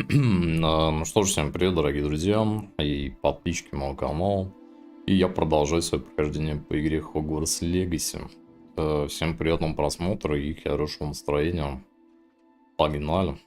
Ну что ж, всем привет, дорогие друзья и подписчики моего канала. И я продолжаю свое прохождение по игре HOGWARTS LEGACY. Всем приятного просмотра и хорошего настроения. Погнали.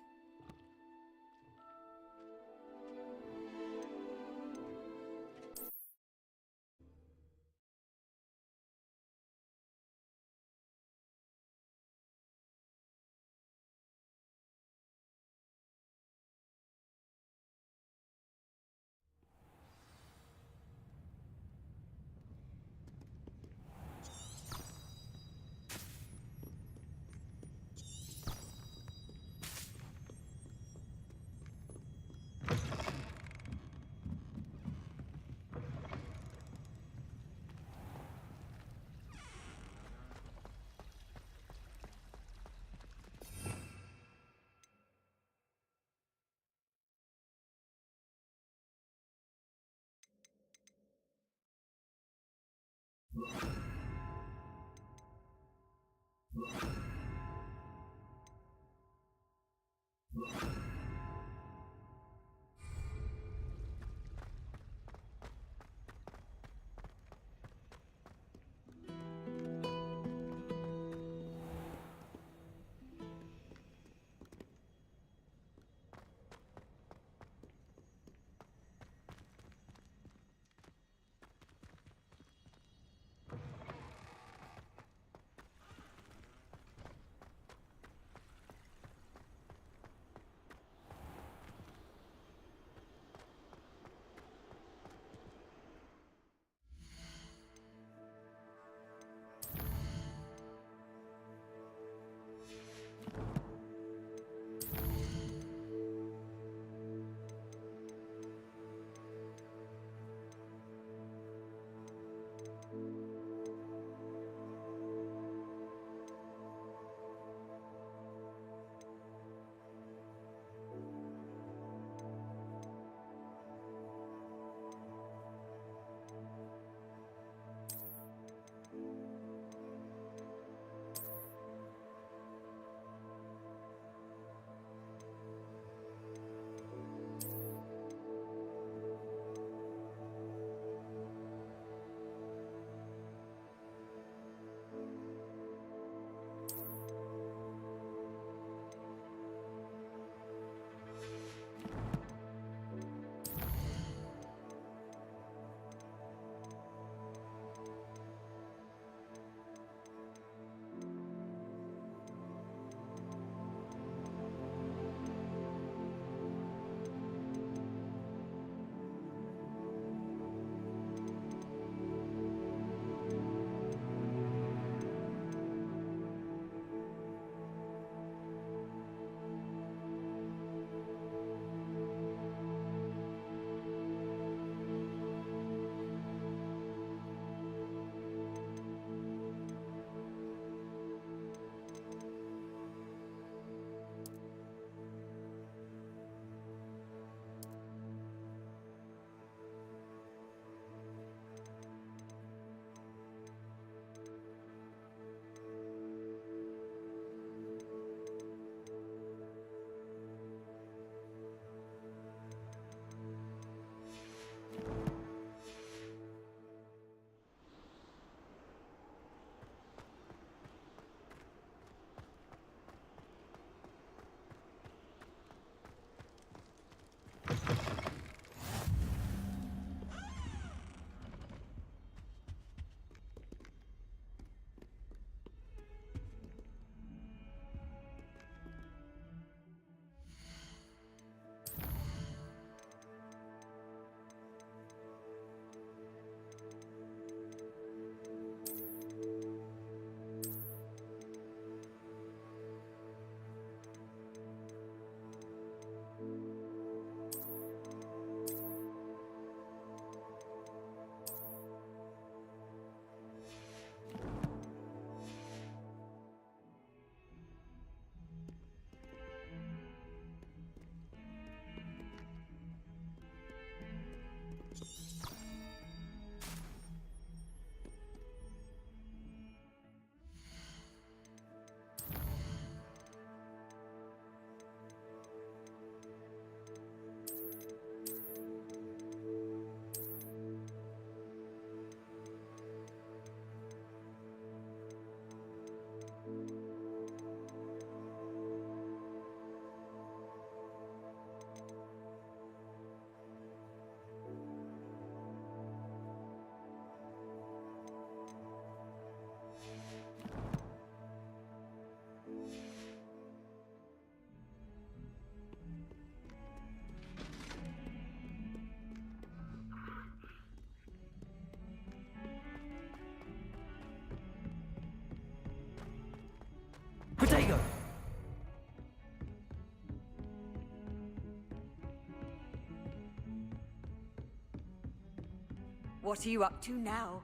What are you up to now?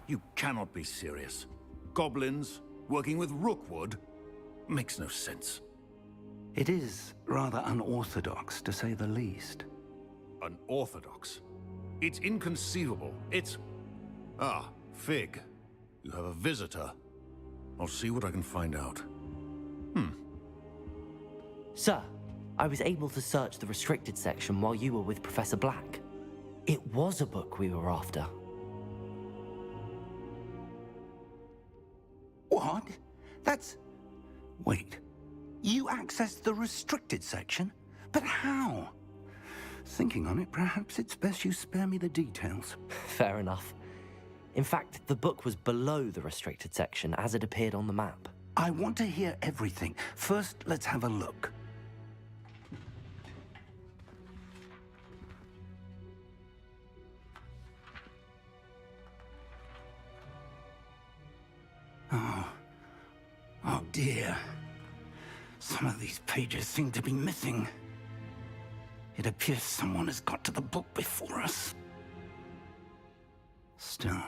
You cannot be serious. Goblins working with rookwood makes no sense. It is rather unorthodox, to say the least. Unorthodox? It's inconceivable. It's... Ah, Fig. You have a visitor. I'll see what I can find out. Sir, I was able to search the restricted section while you were with Professor Black. It was a book we were after. What? That's... Wait. You accessed the restricted section? But how? Thinking on it, perhaps it's best you spare me the details. Fair enough. In fact, the book was below the restricted section as it appeared on the map. I want to hear everything. First, let's have a look. Oh dear. Some of these pages seem to be missing. It appears someone has got to the book before us. Still,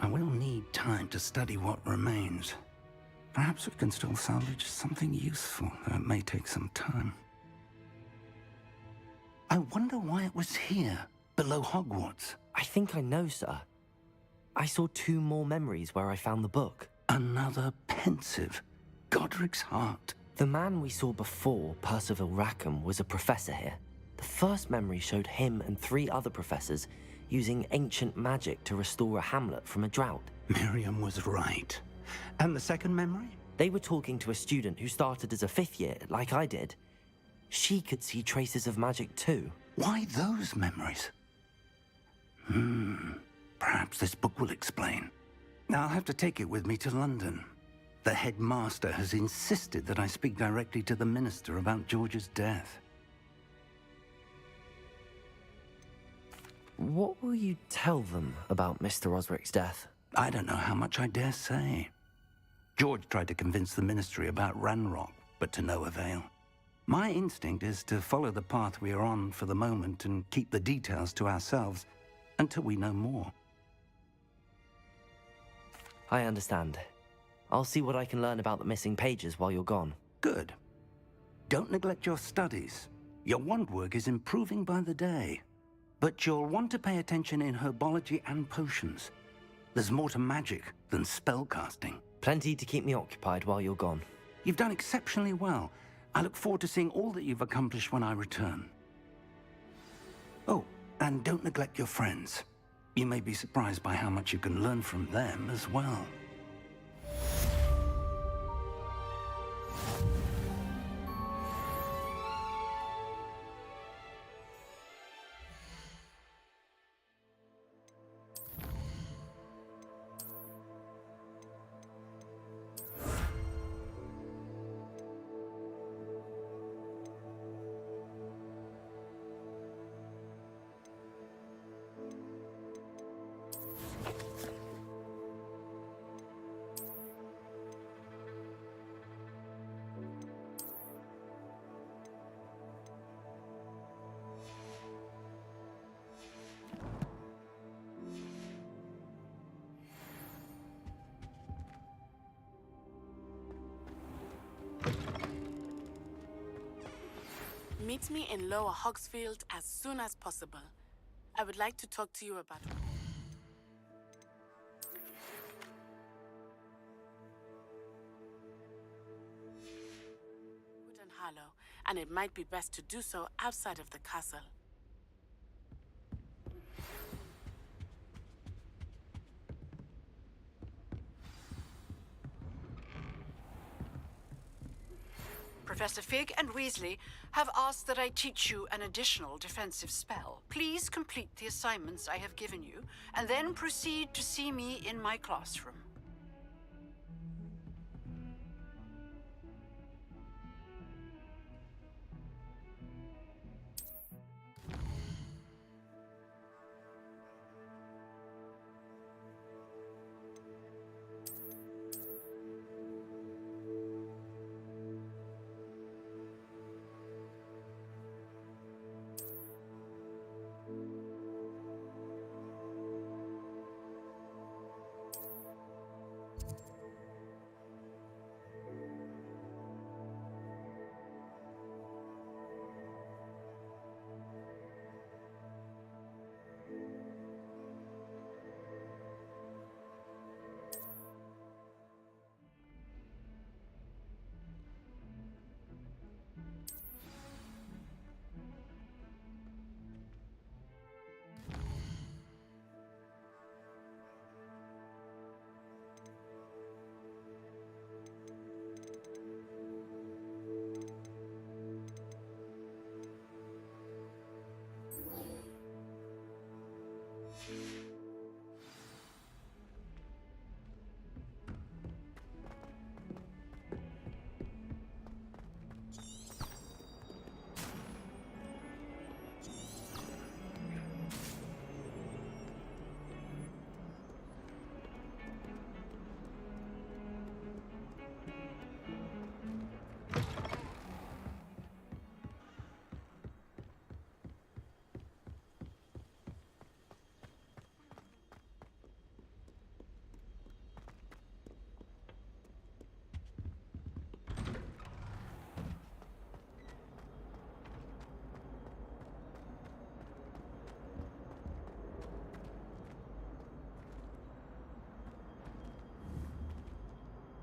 I will need time to study what remains. Perhaps we can still salvage something useful, though it may take some time. I wonder why it was here, below Hogwarts. I think I know, sir. I saw 2 more memories where I found the book. Another pensive. Godric's heart. The man we saw before, Percival Rackham, was a professor here. The first memory showed him and 3 other professors using ancient magic to restore a hamlet from a drought. Miriam was right. And the second memory? They were talking to a student who started as a 5th year, like I did. She could see traces of magic too. Why those memories? Perhaps this book will explain. I'll have to take it with me to London. The headmaster has insisted that I speak directly to the minister about George's death. What will you tell them about Mr. Osric's death? I don't know how much I dare say. George tried to convince the ministry about Ranrock, but to no avail. My instinct is to follow the path we are on for the moment and keep the details to ourselves until we know more. I understand. I'll see what I can learn about the missing pages while you're gone. Good. Don't neglect your studies. Your wand work is improving by the day. But you'll want to pay attention in herbology and potions. There's more to magic than spellcasting. Plenty to keep me occupied while you're gone. You've done exceptionally well. I look forward to seeing all that you've accomplished when I return. Oh, and don't neglect your friends. You may be surprised by how much you can learn from them as well. Meet me in Lower Hogsfield as soon as possible. I would like to talk to you about Wood and Harlow, and it might be best to do so outside of the castle. Professor Fig and Weasley have asked that I teach you an additional defensive spell. Please complete the assignments I have given you, and then proceed to see me in my classroom.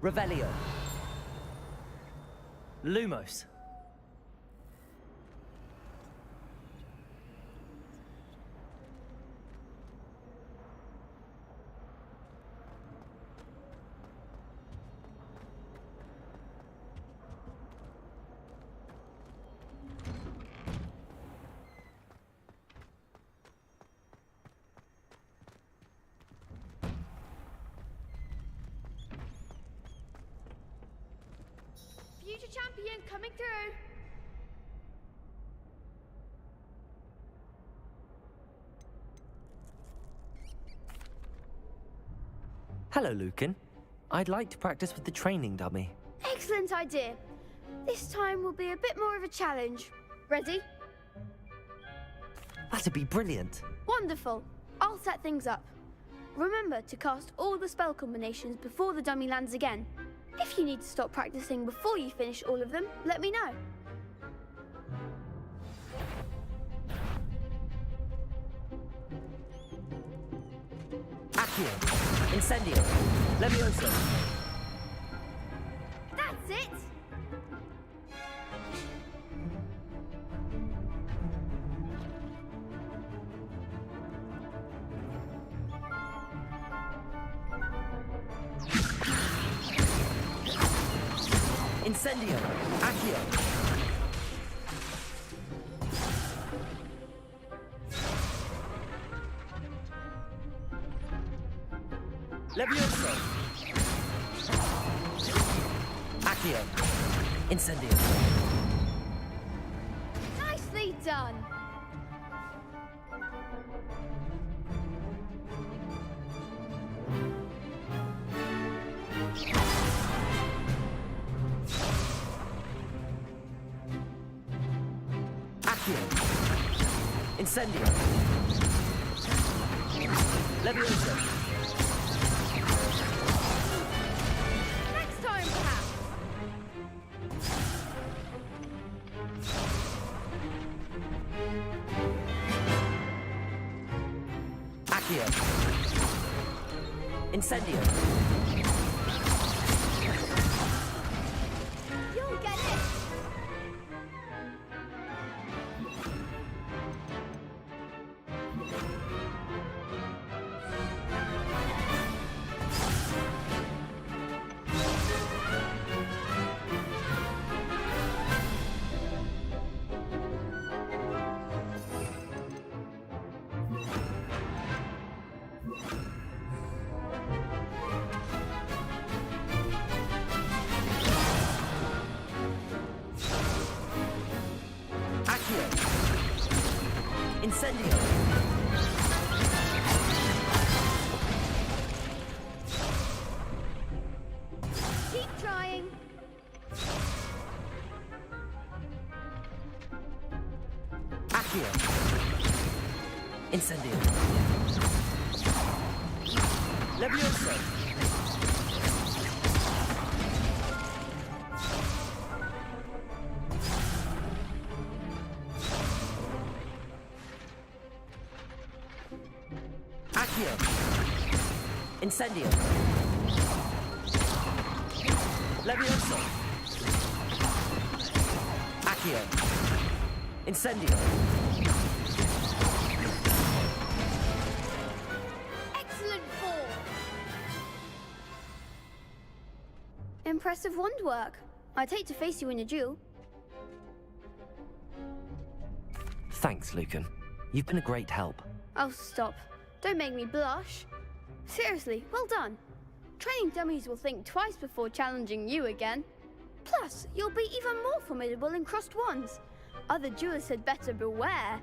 Revelio. Lumos. Future champion coming through. Hello, Lucan. I'd like to practice with the training dummy. Excellent idea. This time will be a bit more of a challenge. Ready? That'd be brilliant. Wonderful. I'll set things up. Remember to cast all the spell combinations before the dummy lands again. If you need to stop practicing before you finish all of them, let me know. Accio. Incendio. Levioso. That's it! Incendio. Accio. Levioso. Accio. Incendio. Nicely done! Accio. Incendio. Levioso. Next time, perhaps! Accio. Incendio. You'll get it! Accio. Incendio. Keep trying! Accio. Incendio. Levioso. Accio. Incendio. Levioso. Accio. Incendio. Excellent form! Impressive wand work. I'd hate to face you in a duel. Thanks, Lucan. You've been a great help. Oh, stop. Don't make me blush. Seriously, well done. Training dummies will think twice before challenging you again. Plus, you'll be even more formidable in crossed wands. Other duelists had better beware.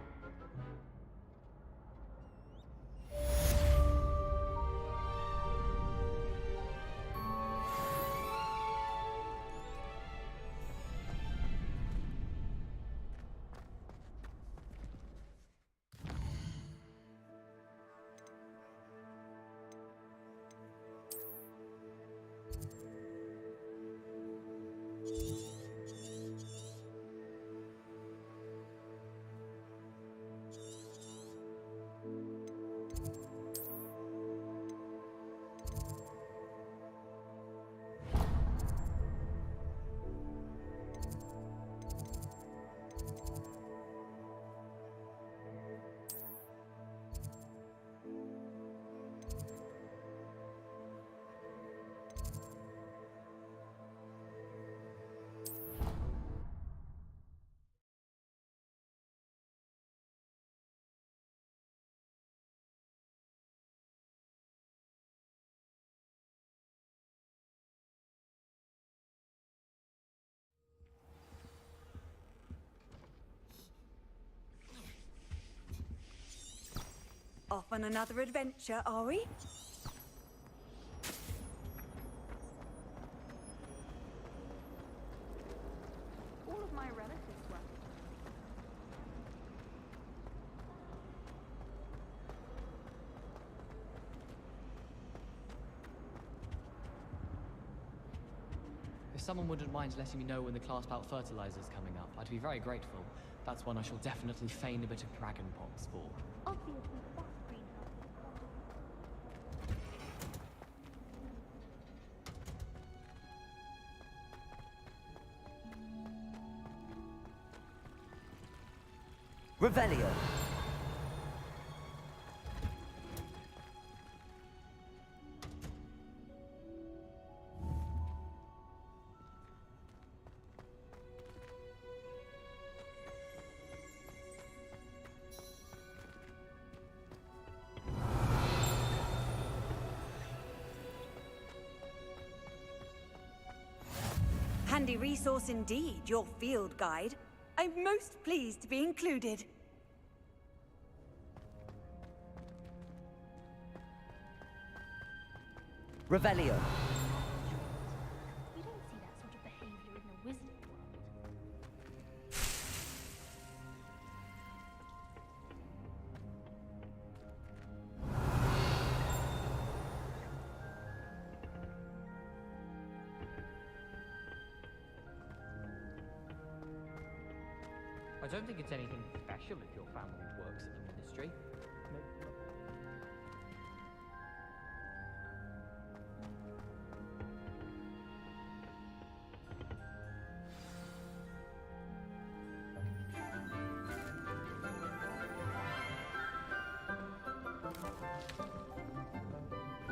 Off on another adventure, are we? All of my relatives were. If someone wouldn't mind letting me know when the class bout fertilizer is coming up, I'd be very grateful. That's one I shall definitely feign a bit of dragonpox for. Obviously, that greenhouse. Revelio. Handy resource indeed, your field guide. I'm most pleased to be included. Revelio. You don't see that sort of behavior in the wizard world. I don't think it's anything special if your family works at the ministry.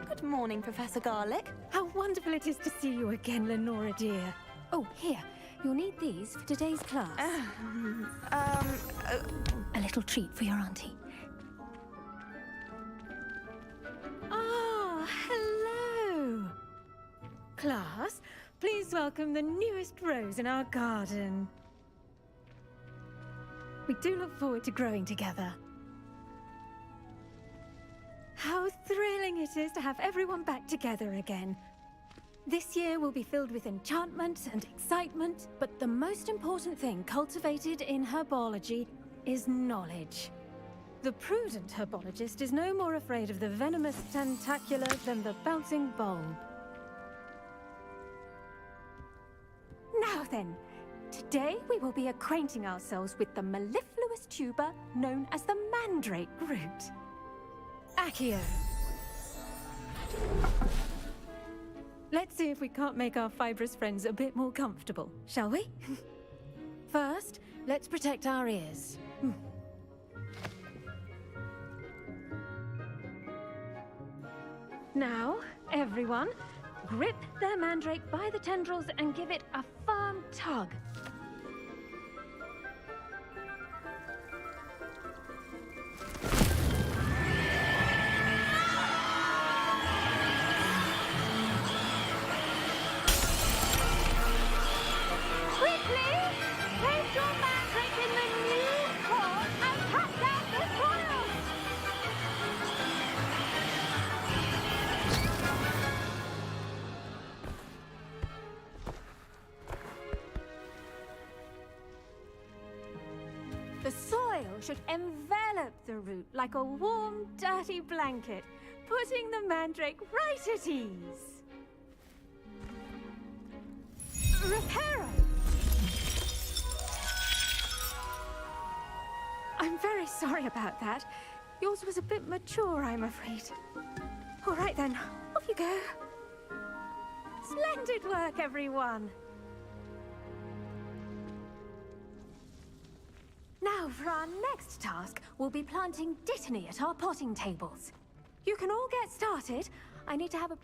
Good morning, Professor Garlic. How wonderful it is to see you again, Lenora dear. Oh, here. You'll need these for today's class. A little treat for your auntie. Ah, hello. Class, please welcome the newest rose in our garden. We do look forward to growing together. How thrilling it is to have everyone back together again. This year will be filled with enchantment and excitement, but the most important thing cultivated in herbology is knowledge. The prudent herbologist is no more afraid of the venomous tentacula than the bouncing bulb. Now then, today we will be acquainting ourselves with the mellifluous tuber known as the mandrake root. Accio. Let's see if we can't make our fibrous friends a bit more comfortable, shall we? First, let's protect our ears. Now, everyone, grip their mandrake by the tendrils and give it a firm tug. The soil should envelop the root like a warm, dirty blanket, putting the mandrake right at ease. Reparo! I'm very sorry about that. Yours was a bit mature, I'm afraid. All right then, off you go. Splendid work, everyone. Now, for our next task, we'll be planting dittany at our potting tables. You can all get started. I need to have a...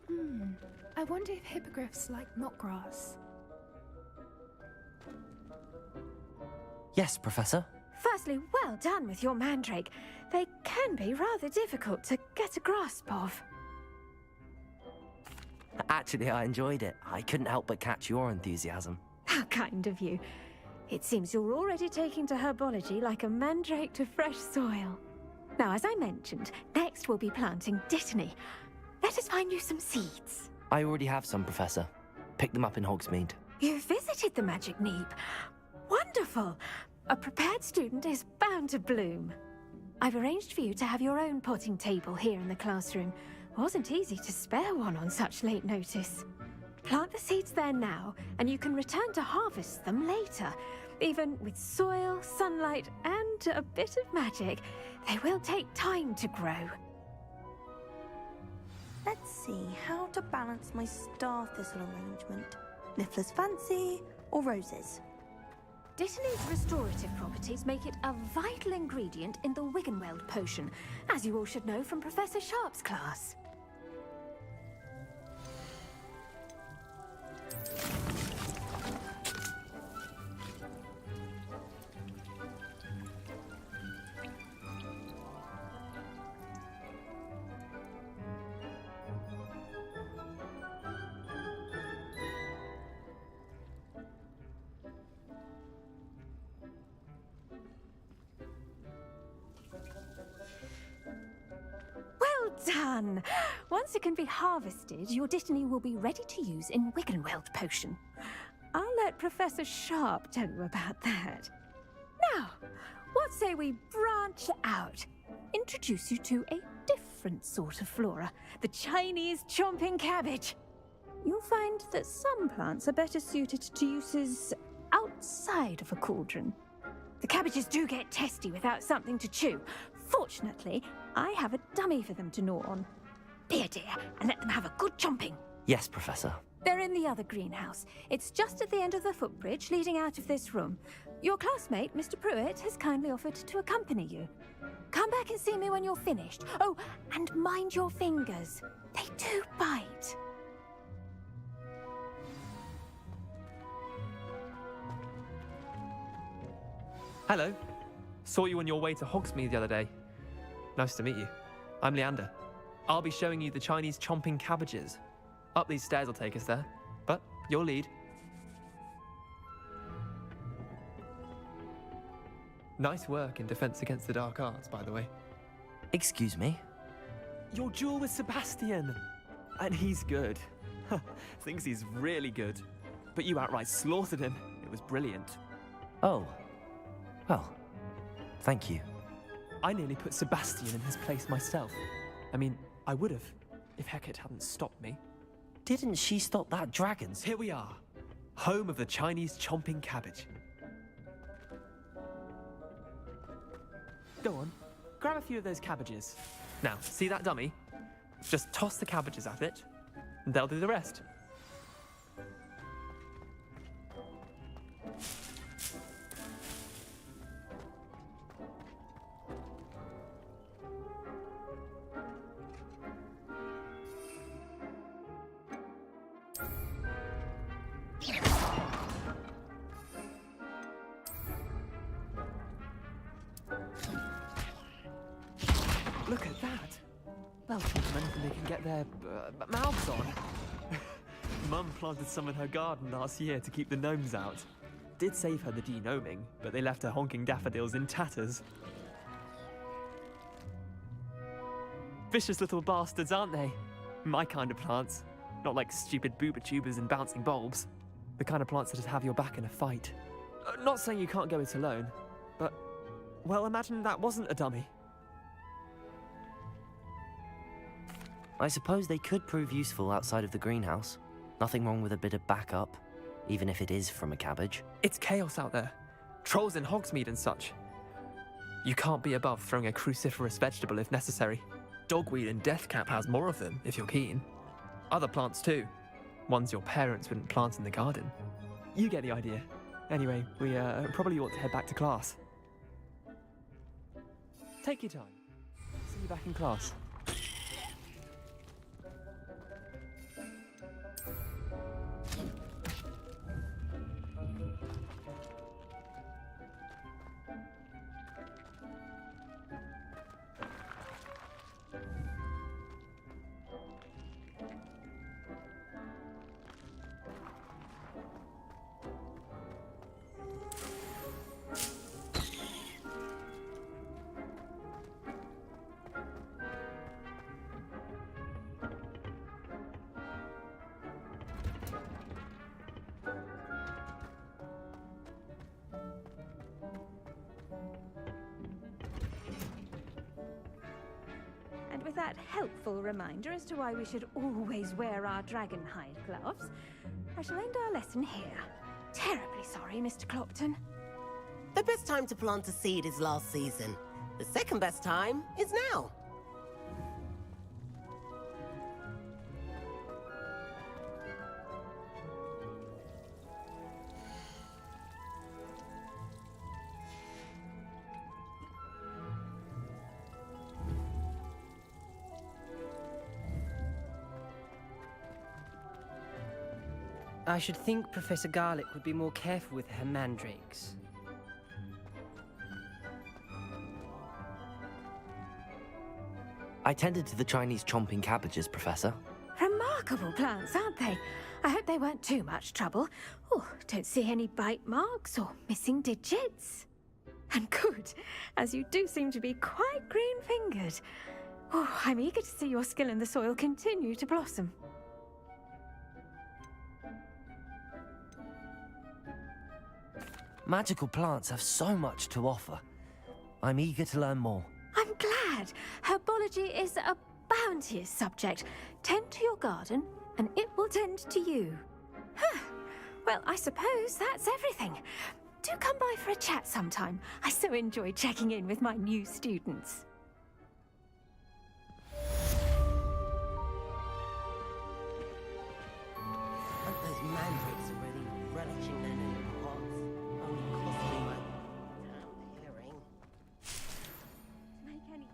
I wonder if hippogriffs like knotgrass. Yes, Professor. Firstly, well done with your mandrake. They can be rather difficult to get a grasp of. Actually, I enjoyed it. I couldn't help but catch your enthusiasm. How kind of you. It seems you're already taking to herbology like a mandrake to fresh soil. Now, as I mentioned, next we'll be planting Dittany. Let us find you some seeds. I already have some, Professor. Pick them up in Hogsmeade. You visited the Magic Neep. Wonderful. A prepared student is bound to bloom. I've arranged for you to have your own potting table here in the classroom. Wasn't easy to spare one on such late notice. Plant the seeds there now, and you can return to harvest them later. Even with soil, sunlight, and a bit of magic, they will take time to grow. Let's see how to balance my star thistle arrangement. Niffler's fancy or roses? Dittany's restorative properties make it a vital ingredient in the Wiggenweld potion, as you all should know from Professor Sharp's class. Done! Once it can be harvested, your Dittany will be ready to use in Wiggenweld potion. I'll let Professor Sharp tell you about that. Now, what say we branch out? Introduce you to a different sort of flora, the Chinese chomping cabbage. You'll find that some plants are better suited to uses outside of a cauldron. The cabbages do get testy without something to chew. Fortunately, I have a dummy for them to gnaw on. Be a dear and let them have a good chomping. Yes, Professor. They're in the other greenhouse. It's just at the end of the footbridge leading out of this room. Your classmate, Mr. Pruitt, has kindly offered to accompany you. Come back and see me when you're finished. Oh, and mind your fingers. They do bite. Hello. Saw you on your way to Hogsmeade the other day. Nice to meet you. I'm Leander. I'll be showing you the Chinese chomping cabbages. Up these stairs will take us there, but your lead. Nice work in Defense Against the Dark Arts, by the way. Excuse me? Your duel with Sebastian! And he's good. Thinks he's really good. But you outright slaughtered him. It was brilliant. Oh. Well, thank you. I nearly put Sebastian in his place myself. I mean, I would have, if Hecate hadn't stopped me. Didn't she stop that dragon? Here we are, home of the Chinese chomping cabbage. Go on, grab a few of those cabbages. Now, see that dummy? Just toss the cabbages at it, and they'll do the rest. Look at that! They'll feed them anything they can get their mouths on. Mum planted some in her garden last year to keep the gnomes out. Did save her the de-gnoming, but they left her honking daffodils in tatters. Vicious little bastards, aren't they? My kind of plants. Not like stupid booba tubers and bouncing bulbs. The kind of plants that have your back in a fight. Not saying you can't go it alone, but, well, imagine that wasn't a dummy. I suppose they could prove useful outside of the greenhouse. Nothing wrong with a bit of backup, even if it is from a cabbage. It's chaos out there. Trolls in Hogsmeade and such. You can't be above throwing a cruciferous vegetable if necessary. Dogweed and deathcap has more of them, if you're keen. Other plants too. Ones your parents wouldn't plant in the garden. You get the idea. Anyway, we probably ought to head back to class. Take your time. See you back in class. with that helpful reminder as to why we should always wear our dragon hide gloves, I shall end our lesson here. Terribly sorry, Mr. Clopton. The best time to plant a seed is last season. The second best time is now. I should think Professor Garlick would be more careful with her mandrakes. I tended to the Chinese chomping cabbages, Professor. Remarkable plants, aren't they? I hope they weren't too much trouble. Oh, don't see any bite marks or missing digits. And good, as you do seem to be quite green-fingered. Oh, I'm eager to see your skill in the soil continue to blossom. Magical plants have so much to offer. I'm eager to learn more. I'm glad. Herbology is a bounteous subject. Tend to your garden, and it will tend to you. Huh. Well, I suppose that's everything. Do come by for a chat sometime. I so enjoy checking in with my new students. Aren't those mandrakes already relishing their new pots? Only costing my damn hearing. Make anything.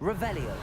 Revelio.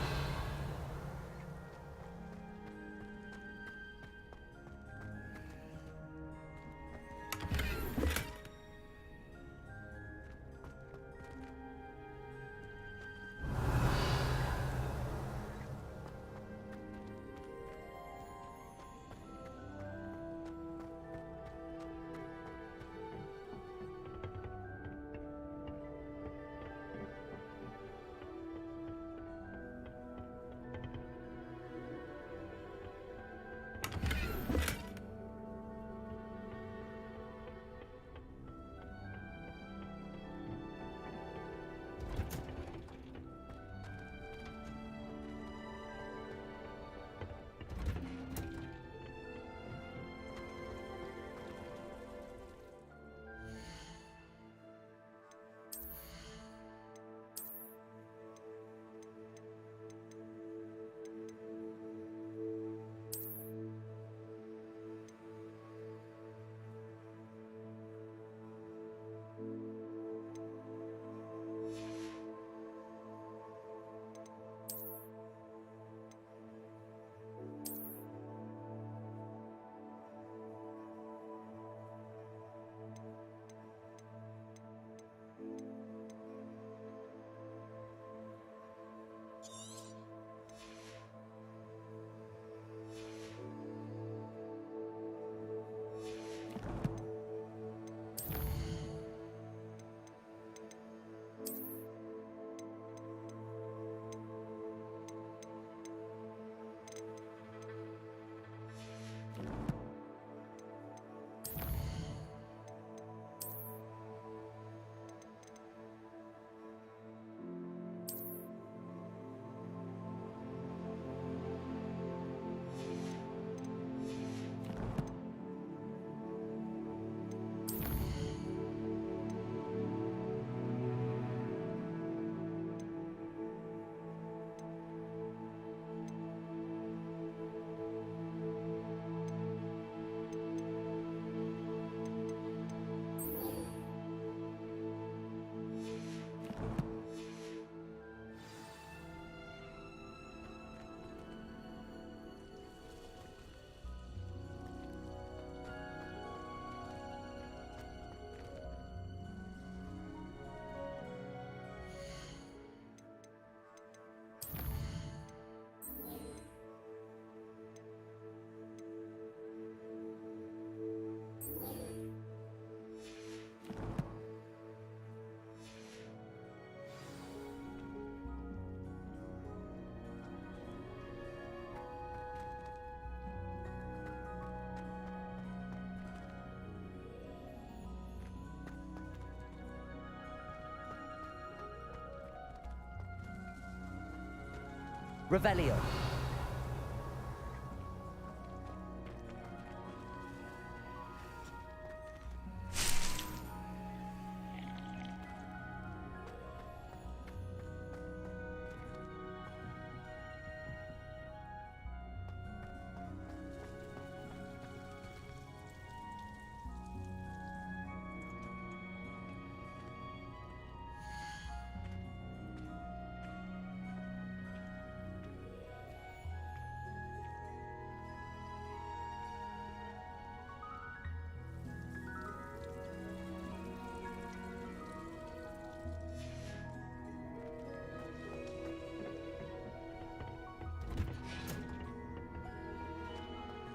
Revelio.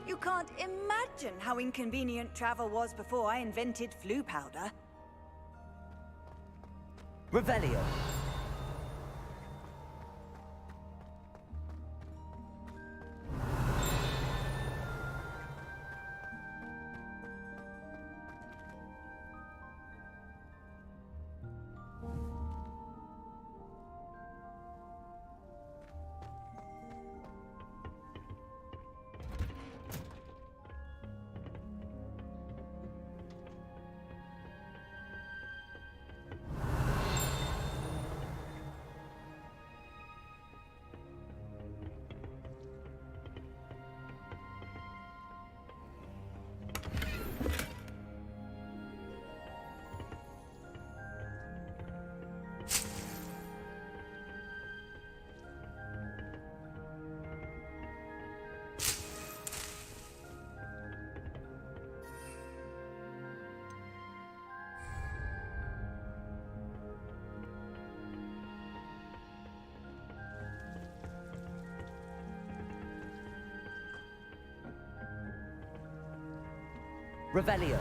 You can't imagine how inconvenient travel was before I invented flu powder. Revelio. Revelio.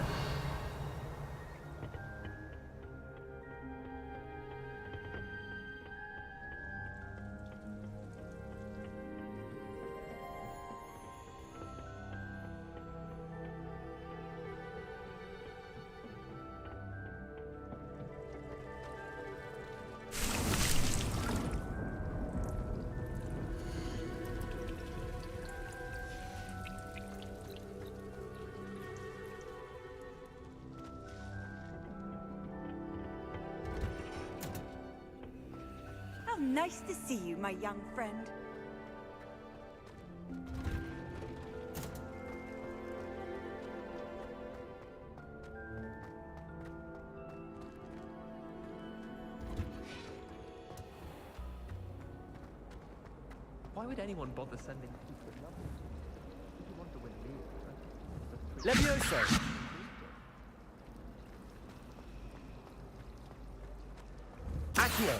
How nice to see you, my young friend. Why would anyone bother sending people to nothing? If you want to win a league, Levioso. Accio.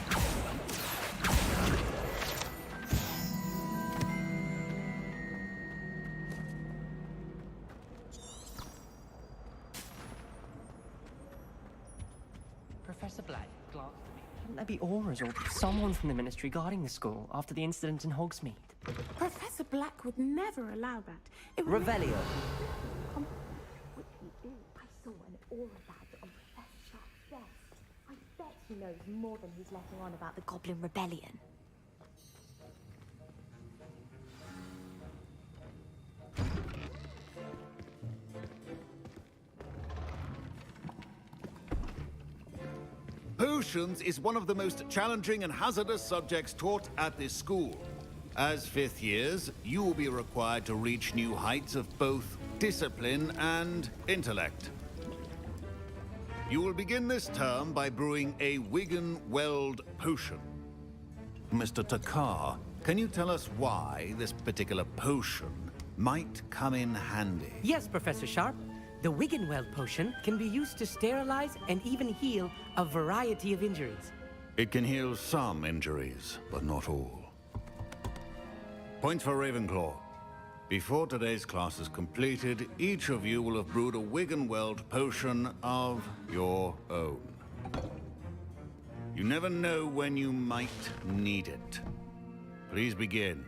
Professor Black glanced at me. Shouldn't there be auras or someone from the ministry guarding the school after the incident in Hogsmeade? Professor Black would never allow that. It would Revelio. I saw an aura badge on Professor Sharp's desk. I bet he knows more than he's letting on about the Goblin Rebellion. Potions is one of the most challenging and hazardous subjects taught at this school. As fifth years, you will be required to reach new heights of both discipline and intellect. You will begin this term by brewing a Wigan-Weld potion. Mr. Takar, can you tell us why this particular potion might come in handy? Yes, Professor Sharp. The Wiggenweld potion can be used to sterilize and even heal a variety of injuries. It can heal some injuries, but not all. Point for Ravenclaw. Before today's class is completed, each of you will have brewed a Wiggenweld potion of your own. You never know when you might need it. Please begin.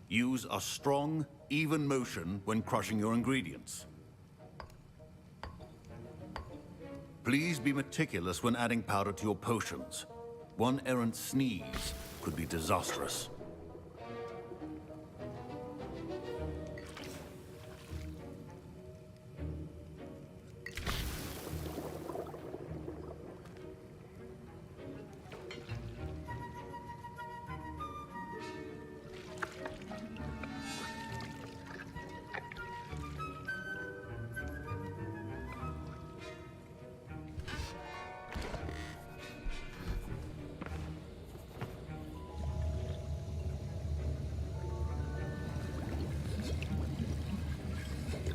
Use a strong, even motion when crushing your ingredients. Please be meticulous when adding powder to your potions. One errant sneeze could be disastrous.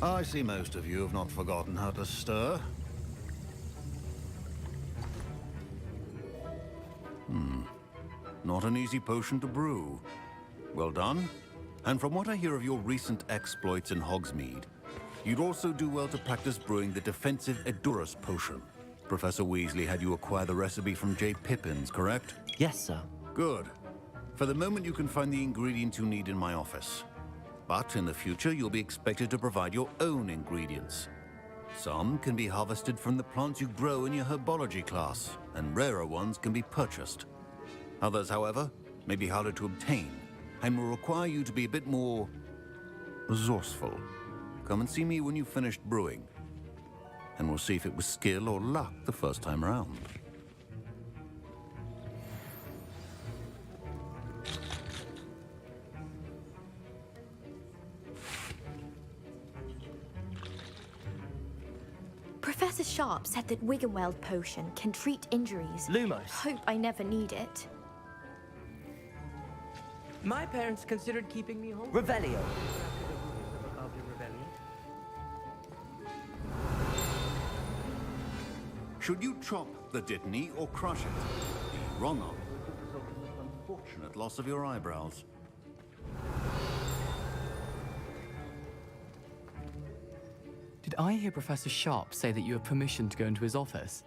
I see most of you have not forgotten how to stir. Not an easy potion to brew. Well done. And from what I hear of your recent exploits in Hogsmeade, you'd also do well to practice brewing the defensive Edurus potion. Professor Weasley had you acquire the recipe from J. Pippins, correct? Yes, sir. Good. For the moment, you can find the ingredients you need in my office. But in the future, you'll be expected to provide your own ingredients. Some can be harvested from the plants you grow in your herbology class, and rarer ones can be purchased. Others, however, may be harder to obtain, and will require you to be a bit more resourceful. Come and see me when you've finished brewing, and we'll see if it was skill or luck the first time around. Professor Sharp said that Wiggenweld potion can treat injuries. Lumos. Hope I never need it. My parents considered keeping me home. Revelio. Should you chop the dittany or crush it? The wrong answer could result in the unfortunate loss of your eyebrows. Did I hear Professor Sharp say that you have permission to go into his office?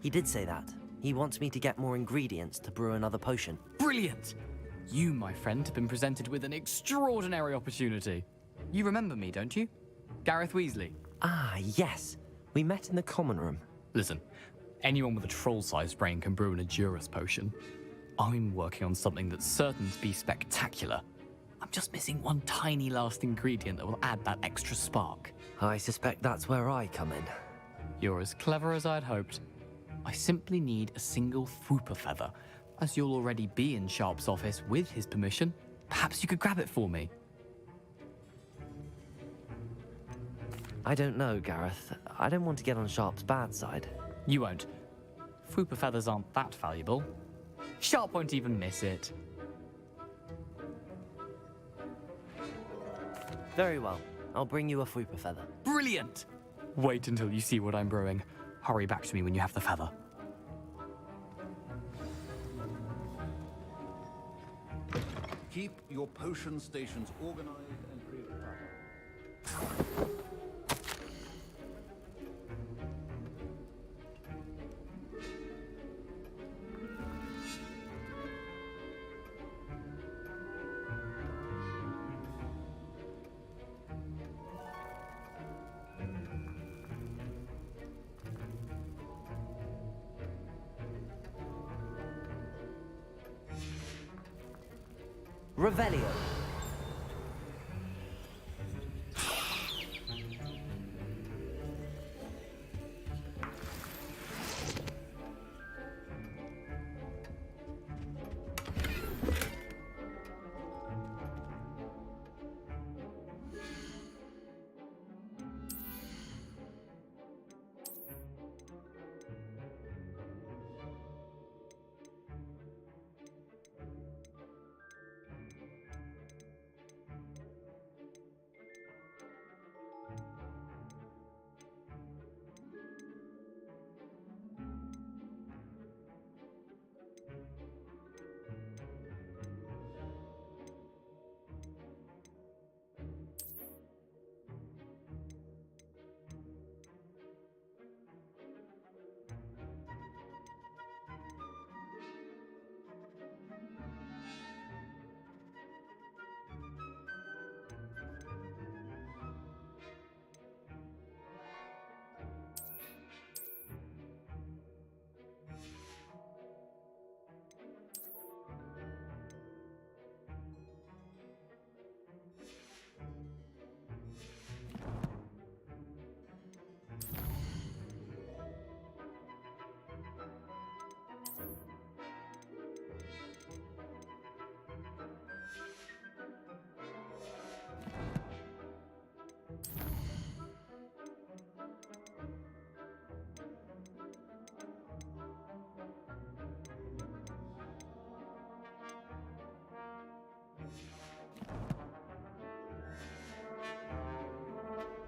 He did say that. He wants me to get more ingredients to brew another potion. Brilliant! You, my friend, have been presented with an extraordinary opportunity. You remember me, don't you? Gareth Weasley. Ah, yes. We met in the common room. Listen, anyone with a troll-sized brain can brew an Edurus potion. I'm working on something that's certain to be spectacular. I'm just missing one tiny last ingredient that will add that extra spark. I suspect that's where I come in. You're as clever as I'd hoped. I simply need a single Fwooper feather. As you'll already be in Sharp's office with his permission, perhaps you could grab it for me. I don't know, Gareth. I don't want to get on Sharp's bad side. You won't. Fwooper feathers aren't that valuable. Sharp won't even miss it. Very well. I'll bring you a Fwooper feather. Brilliant! Wait until you see what I'm brewing. Hurry back to me when you have the feather. Keep your potion stations organized and preoccupied. Revelio.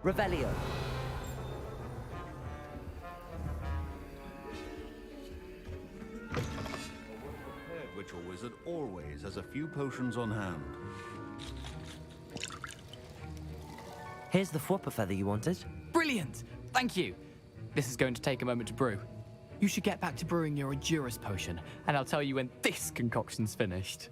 Revelio. Prepared ritual wizard always has a few potions on hand. Here's the Fwopper feather you wanted. Brilliant! Thank you. This is going to take a moment to brew. You should get back to brewing your Endurus potion, and I'll tell you when this concoction's finished.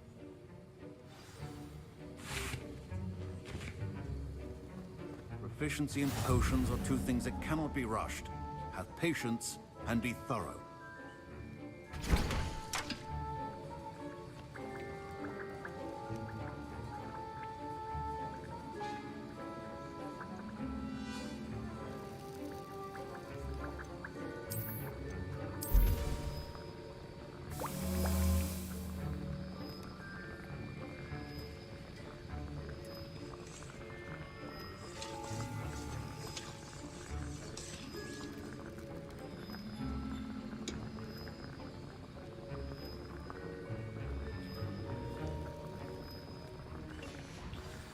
Proficiency and potions are two things that cannot be rushed. Have patience and be thorough.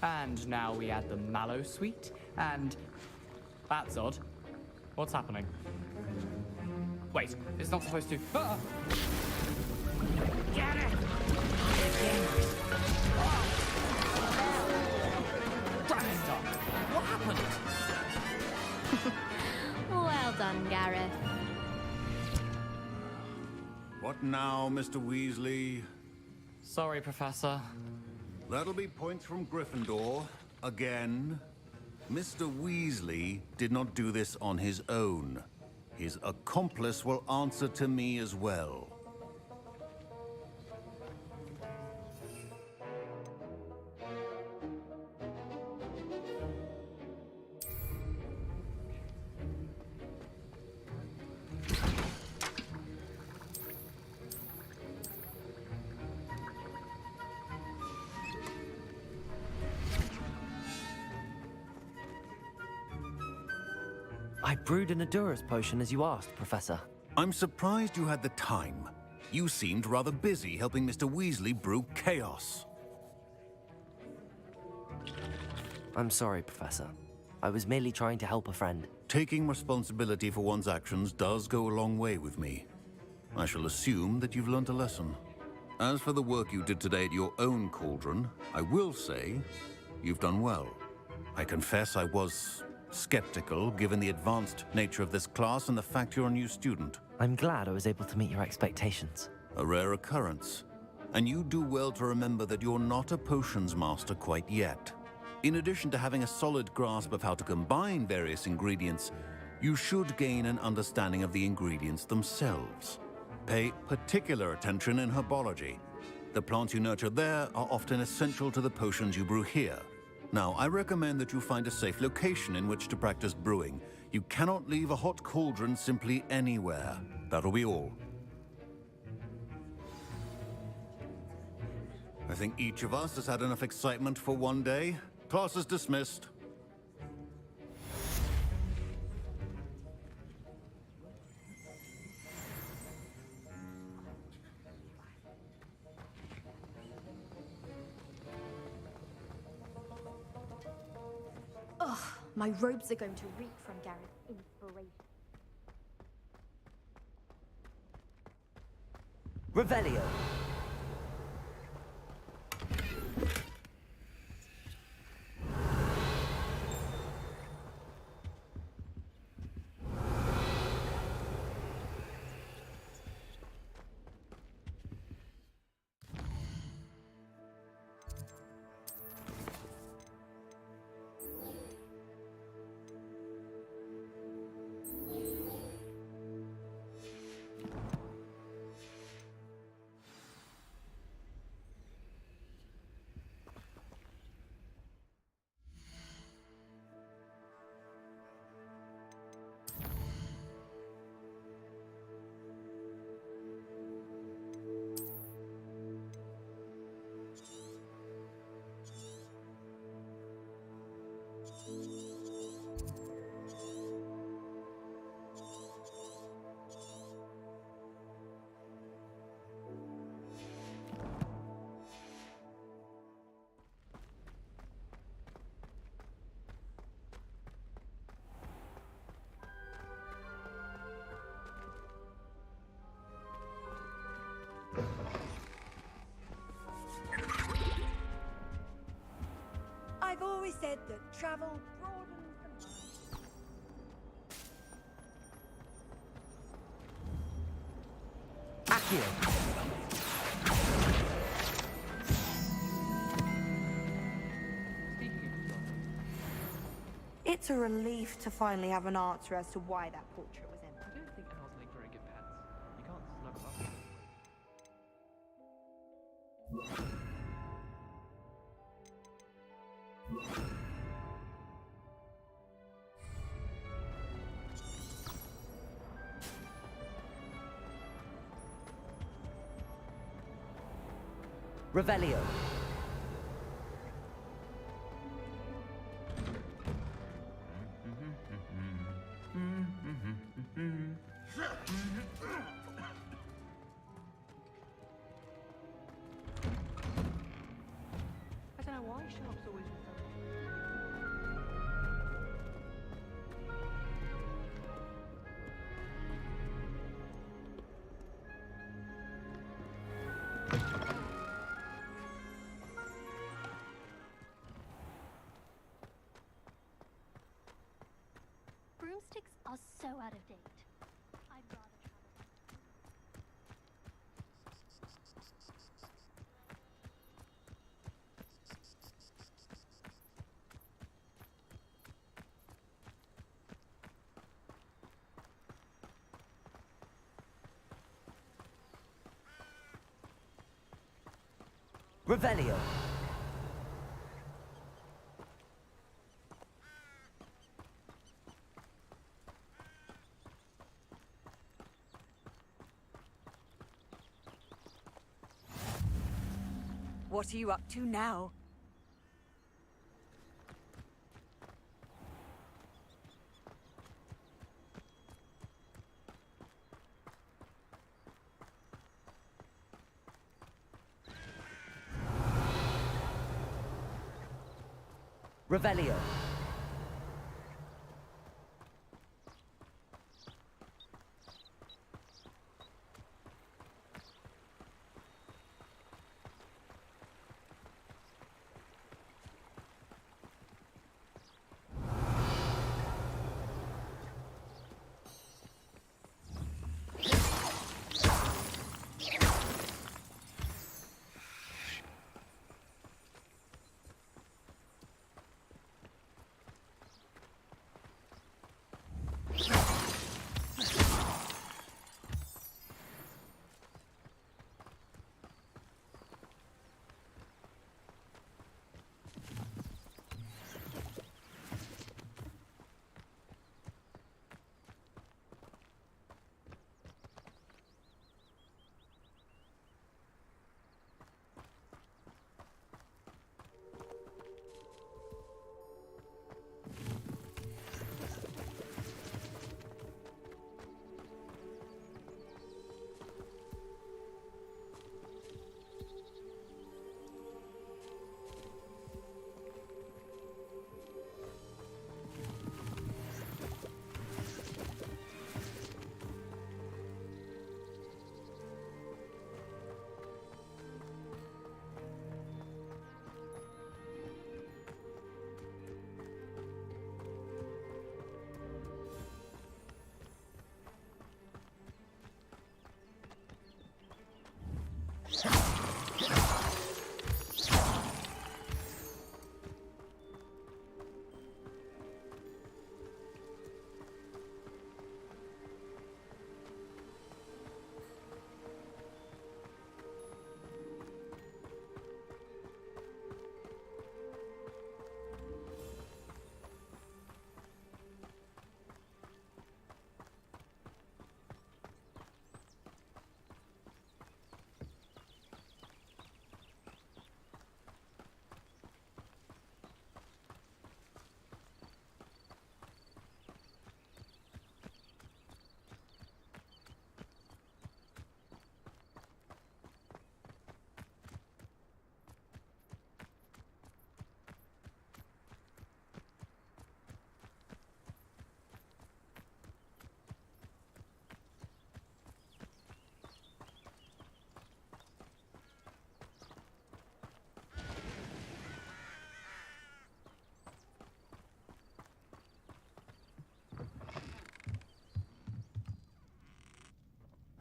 And now we add the mallow sweet, and that's odd. What's happening? Wait, it's not supposed to. Ah! Get it! Damn it, Doc! What happened? Well done, Gareth. What now, Mr. Weasley? Sorry, Professor. That'll be points from Gryffindor. Again. Mr. Weasley did not do this on his own. His accomplice will answer to me as well. I brewed an Endurus potion as you asked, Professor. I'm surprised you had the time. You seemed rather busy helping Mr. Weasley brew chaos. I'm sorry, Professor. I was merely trying to help a friend. Taking responsibility for one's actions does go a long way with me. I shall assume that you've learnt a lesson. As for the work you did today at your own cauldron, I will say you've done well. I confess I was skeptical, given the advanced nature of this class and the fact you're a new student. I'm glad I was able to meet your expectations. A rare occurrence. And you do well to remember that you're not a potions master quite yet. In addition to having a solid grasp of how to combine various ingredients, you should gain an understanding of the ingredients themselves. Pay particular attention in herbology. The plants you nurture there are often essential to the potions you brew here. Now, I recommend that you find a safe location in which to practice brewing. You cannot leave a hot cauldron simply anywhere. That'll be all. I think each of us has had enough excitement for one day. Class is dismissed. Ugh, my robes are going to reek from Gareth's inspiration. Revelio. that travel broadens the mind. Accio. It's a relief to finally have an answer as to why that portrait was empty. I don't think owls make very good pets. You can't snuggle up with them. Revelio. I don't know why sharps always Broomsticks are so out of date. I'd rather travel. Revelio. What are you up to now? Revelio.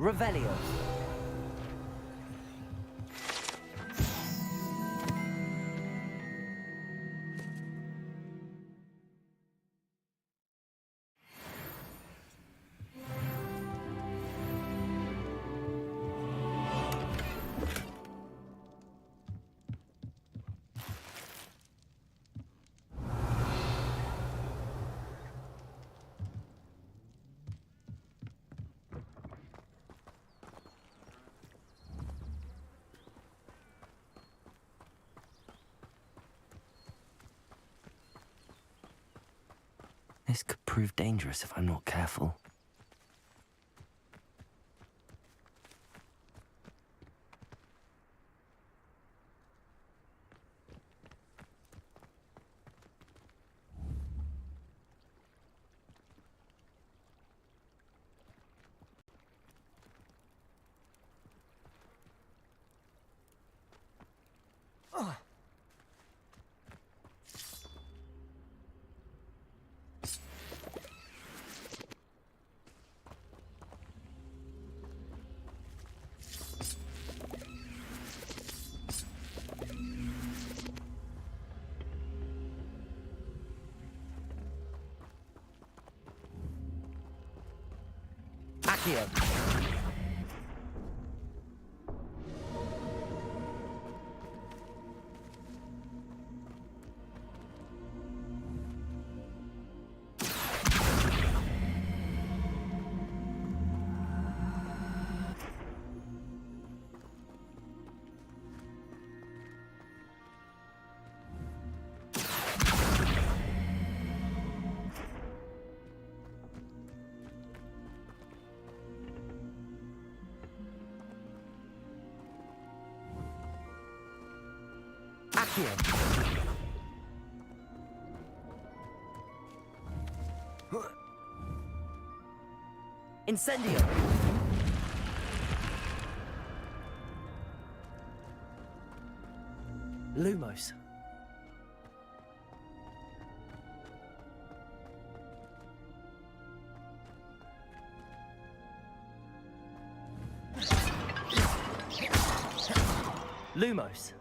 Revelio. This could prove dangerous if I'm not careful. Accio. Incendio. Lumos. Lumos.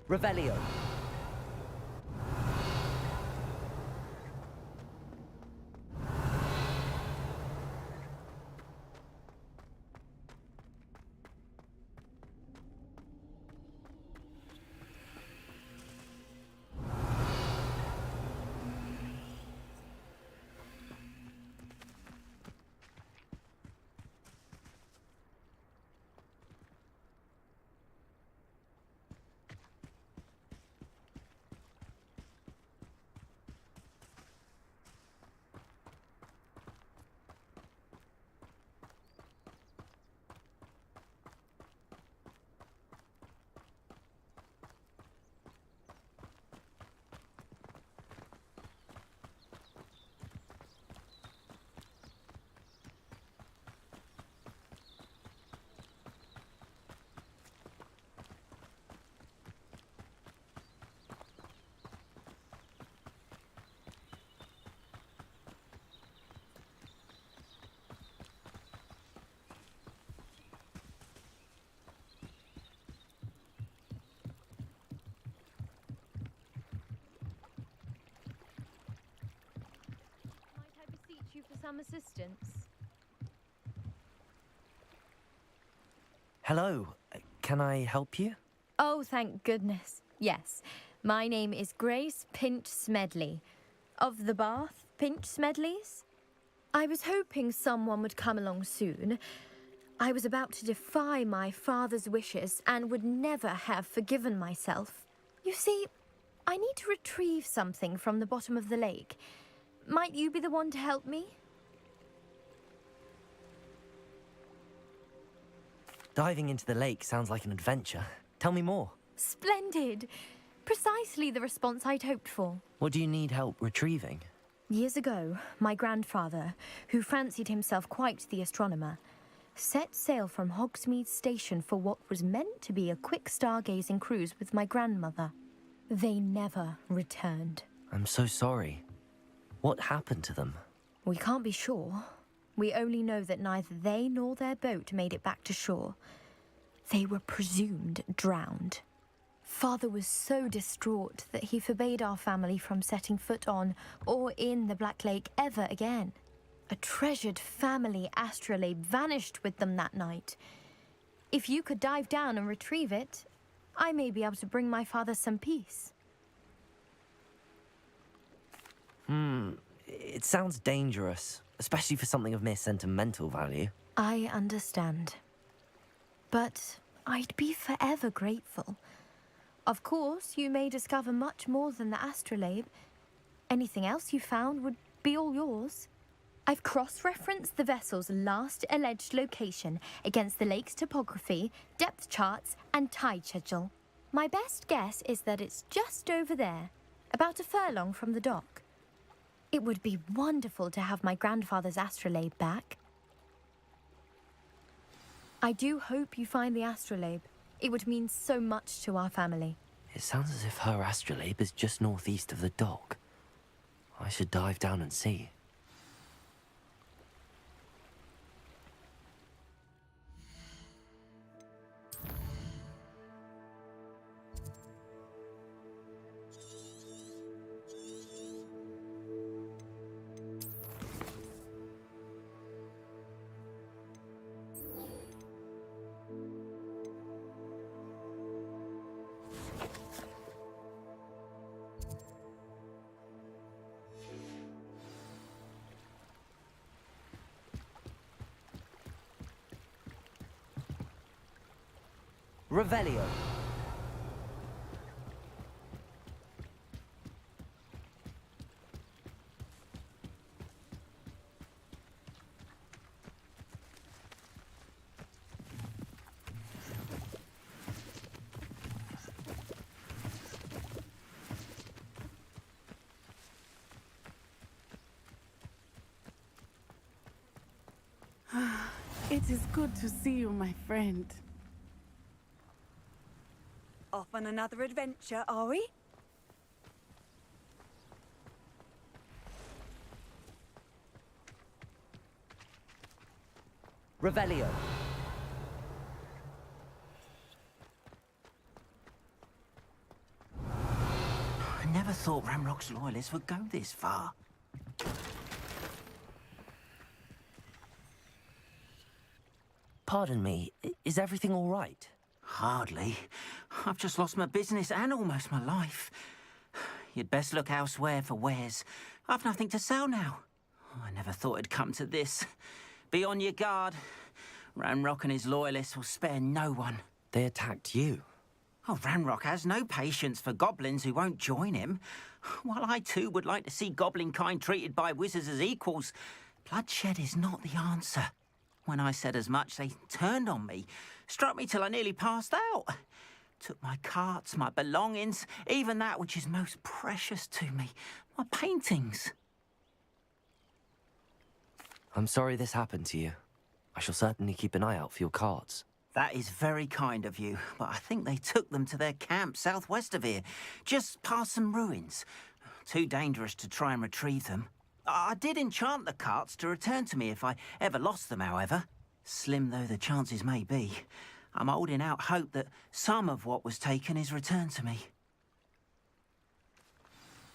Revelio. You for some assistance. Hello. Can I help you? Oh, thank goodness. Yes. My name is Grace Pinch Smedley. Of the Bath Pinch Smedleys? I was hoping someone would come along soon. I was about to defy my father's wishes and would never have forgiven myself. You see, I need to retrieve something from the bottom of the lake. Might you be the one to help me? Diving into the lake sounds like an adventure. Tell me more. Splendid! Precisely the response I'd hoped for. What do you need help retrieving? Years ago, my grandfather, who fancied himself quite the astronomer, set sail from Hogsmeade Station for what was meant to be a quick stargazing cruise with my grandmother. They never returned. I'm so sorry. What happened to them? We can't be sure. We only know that neither they nor their boat made it back to shore. They were presumed drowned. Father was so distraught that he forbade our family from setting foot on or in the Black Lake ever again. A treasured family astrolabe vanished with them that night. If you could dive down and retrieve it, I may be able to bring my father some peace. It sounds dangerous, especially for something of mere sentimental value. I understand. But I'd be forever grateful. Of course, you may discover much more than the astrolabe. Anything else you found would be all yours. I've cross-referenced the vessel's last alleged location against the lake's topography, depth charts, and tide schedule. My best guess is that it's just over there, about a furlong from the dock. It would be wonderful to have my grandfather's astrolabe back. I do hope you find the astrolabe. It would mean so much to our family. It sounds as if her astrolabe is just northeast of the dock. I should dive down and see. Revelio. It is good to see you, my friend. Off on another adventure, are we? Revelio. I never thought Ramrock's loyalists would go this far. Pardon me, is everything all right? Hardly. I've just lost my business and almost my life. You'd best look elsewhere for wares. I've nothing to sell now. I never thought it'd come to this. Be on your guard. Ranrock and his loyalists will spare no one. They attacked you? Oh, Ranrock has no patience for goblins who won't join him. While I too would like to see goblin kind treated by wizards as equals, bloodshed is not the answer. When I said as much, they turned on me, struck me till I nearly passed out. Took my carts, my belongings, even that which is most precious to me, my paintings. I'm sorry this happened to you. I shall certainly keep an eye out for your carts. That is very kind of you, but I think they took them to their camp southwest of here, just past some ruins. Too dangerous to try and retrieve them. I did enchant the carts to return to me if I ever lost them, however. Slim though the chances may be, I'm holding out hope that some of what was taken is returned to me.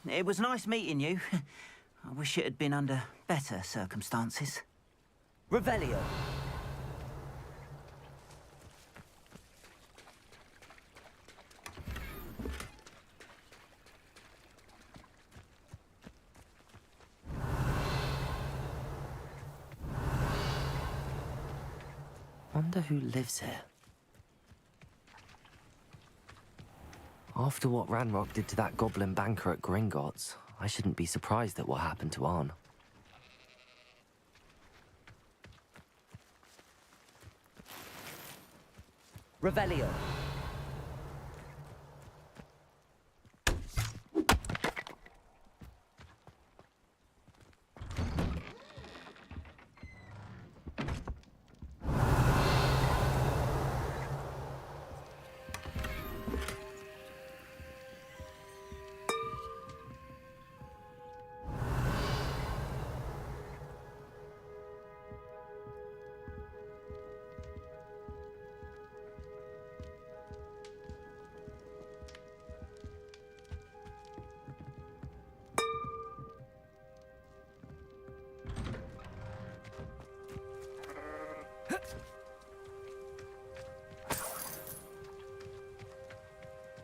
It was nice meeting you. I wish it had been under better circumstances. Revelio. Wonder who lives here. After what Ranrock did to that goblin banker at Gringotts, I shouldn't be surprised at what happened to Arn. Revelio.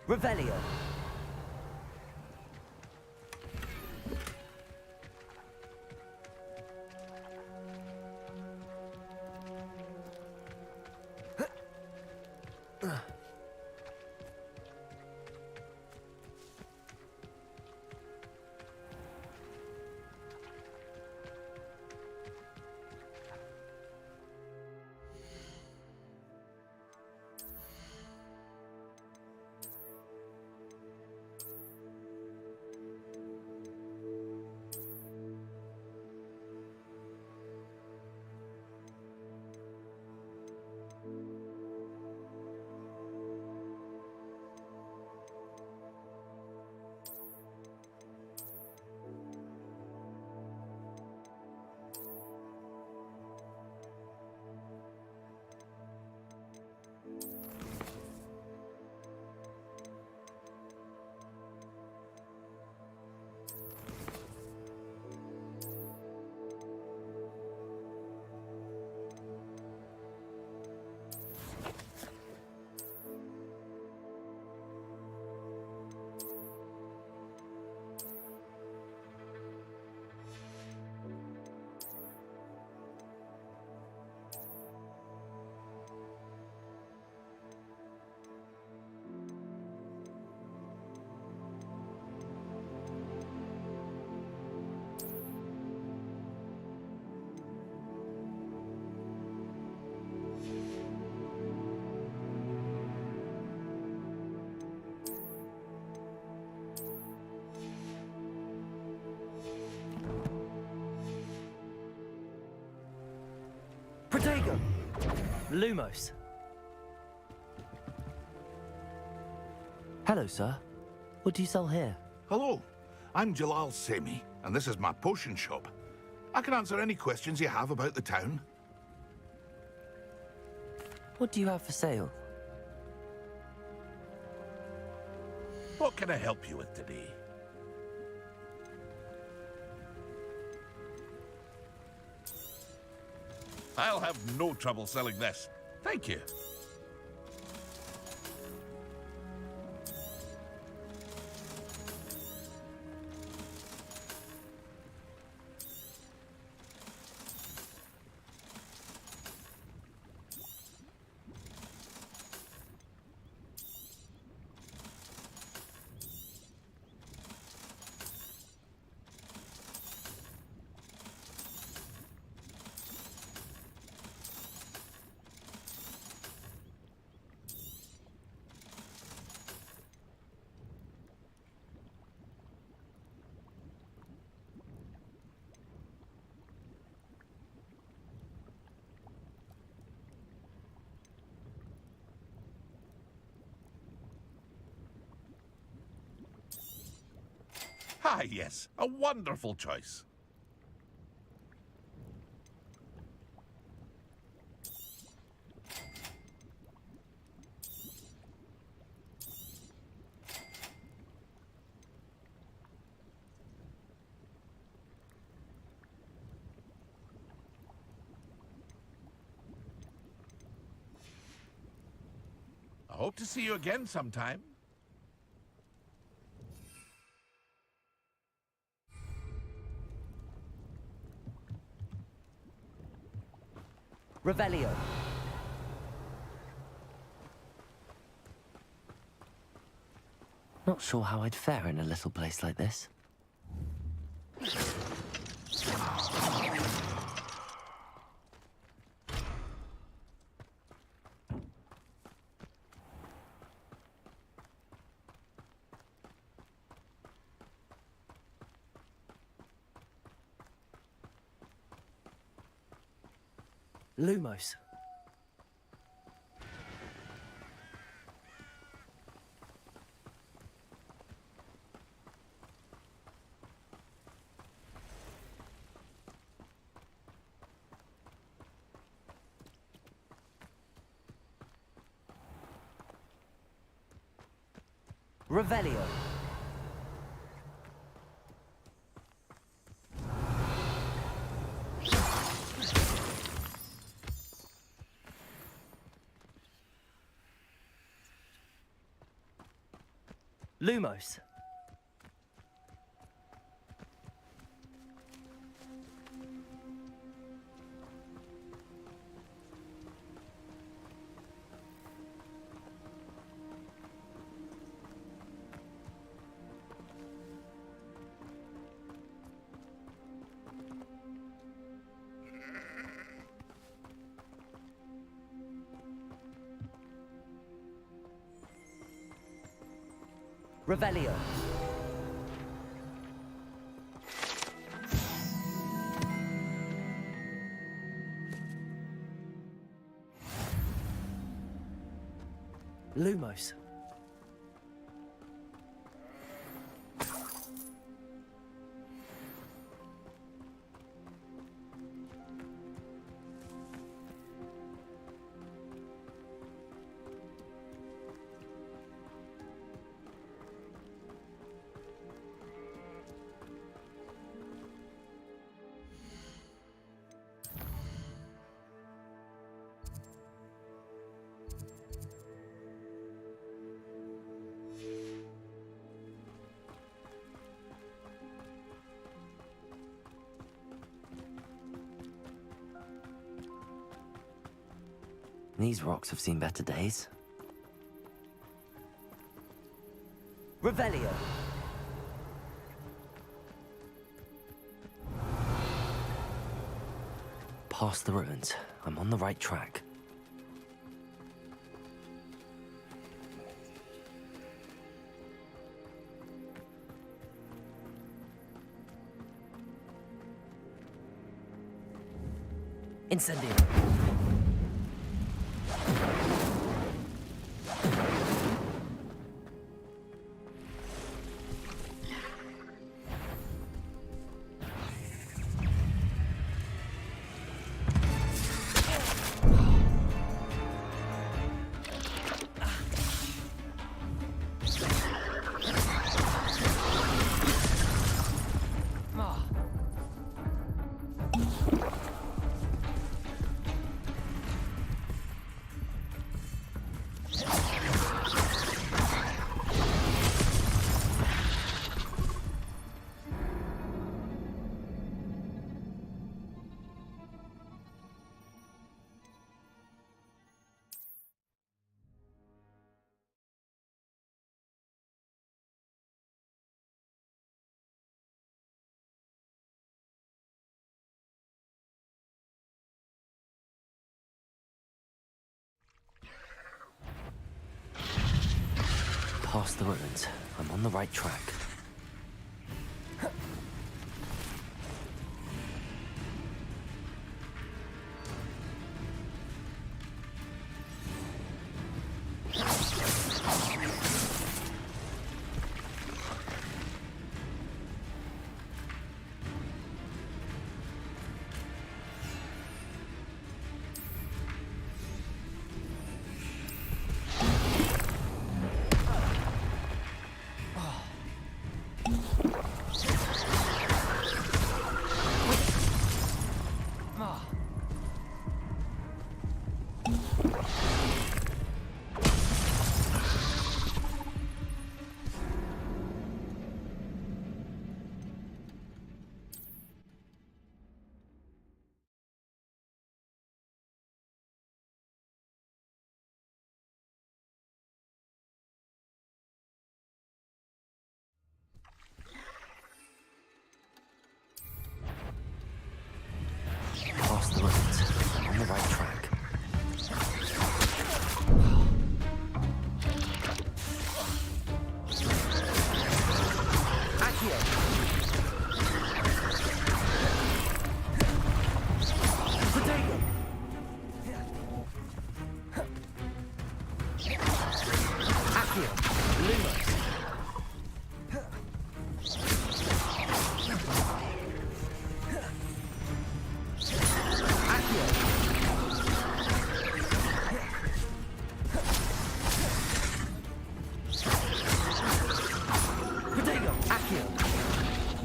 Revelio. Protego. Lumos. Hello, sir. What do you sell here? Hello, I'm Jalal Semi, and this is my potion shop. I can answer any questions you have about the town. What do you have for sale? What can I help you with today? I'll have no trouble selling this. Thank you. Ah, yes, a wonderful choice. I hope to see you again sometime. Revelio. Not sure how I'd fare in a little place like this. Lumos. Revelio. Lumos. Revelio. Lumos. These rocks have seen better days. Revelio. Past the ruins. I'm on the right track. Incendio. Past the ruins. I'm on the right track. Past the ruins. I'm on the right track.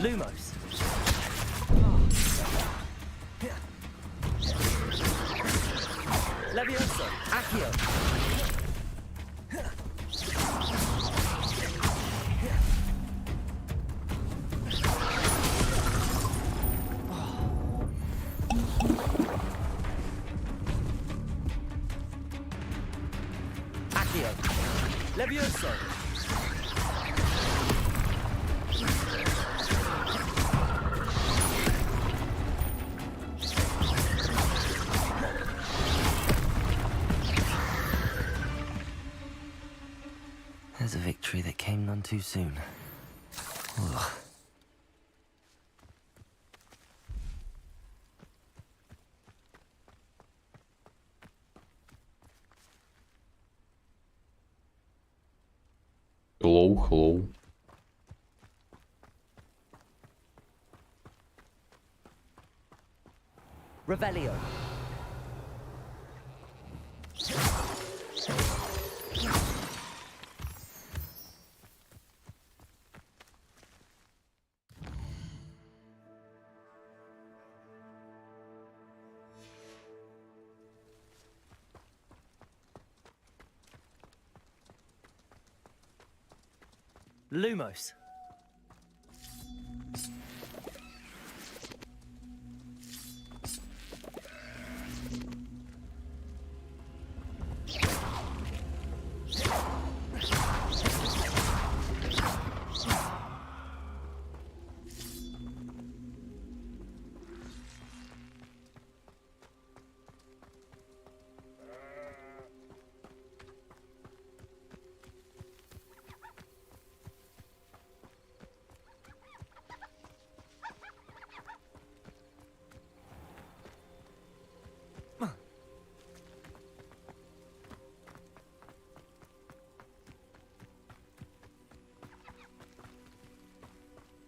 Lumos. Levioso. Accio. Accio. Levioso. There's a victory that came none too soon. Ugh. Hello, hello. Revelio. Lumos.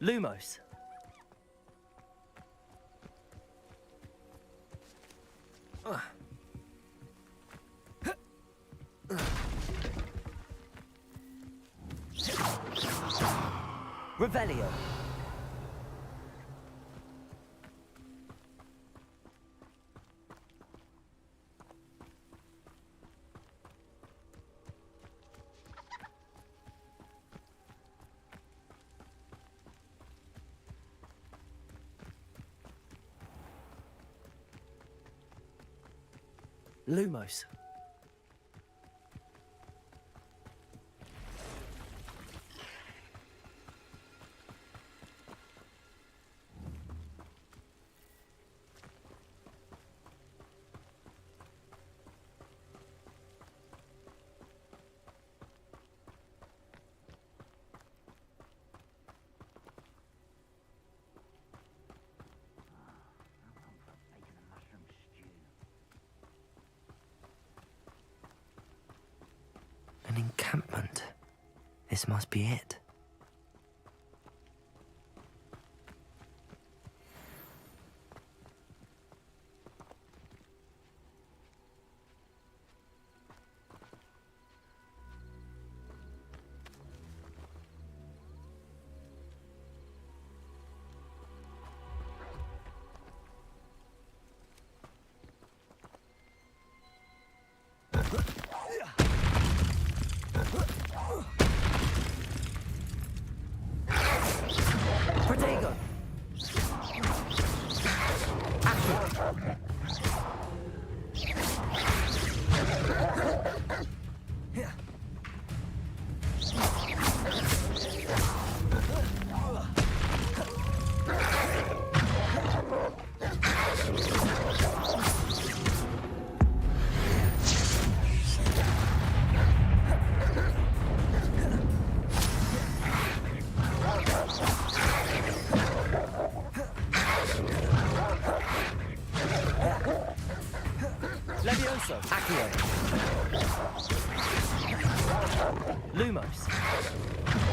Lumos. Revelio. Lumos. An encampment. This must be it. Levioso. Accio. Lumos.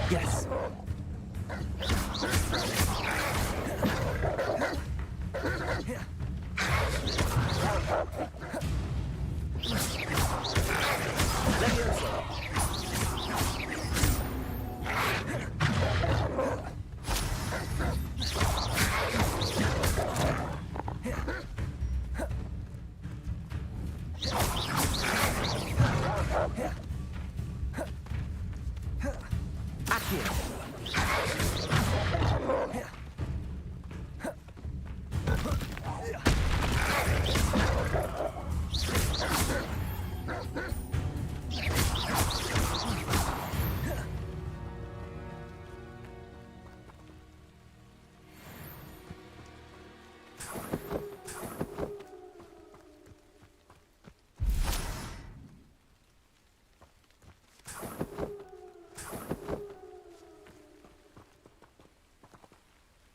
Yes. Levioso.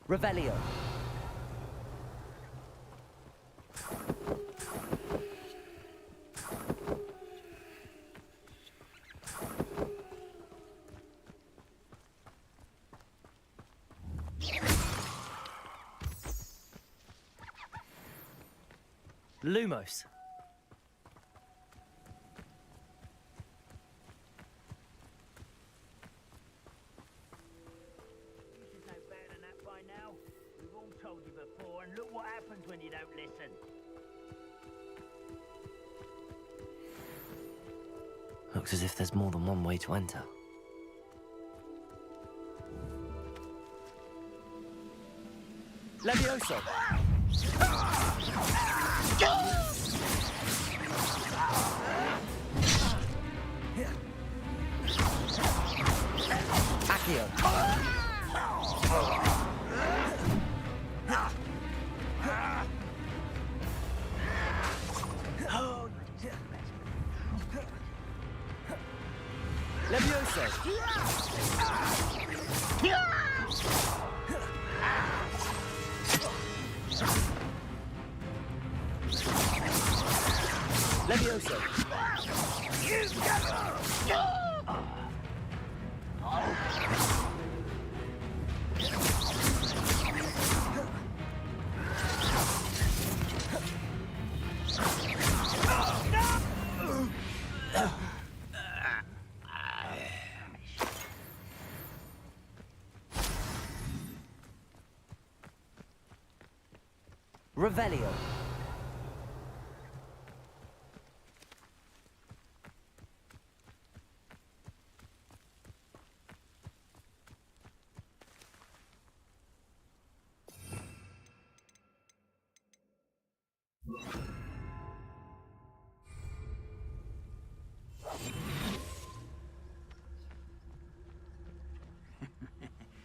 Revelio. Lumos. Told you before, and look what happens when you don't listen. Looks as if there's more than one way to enter. Levioso. Accio. Levioso. Levioso. Revelio.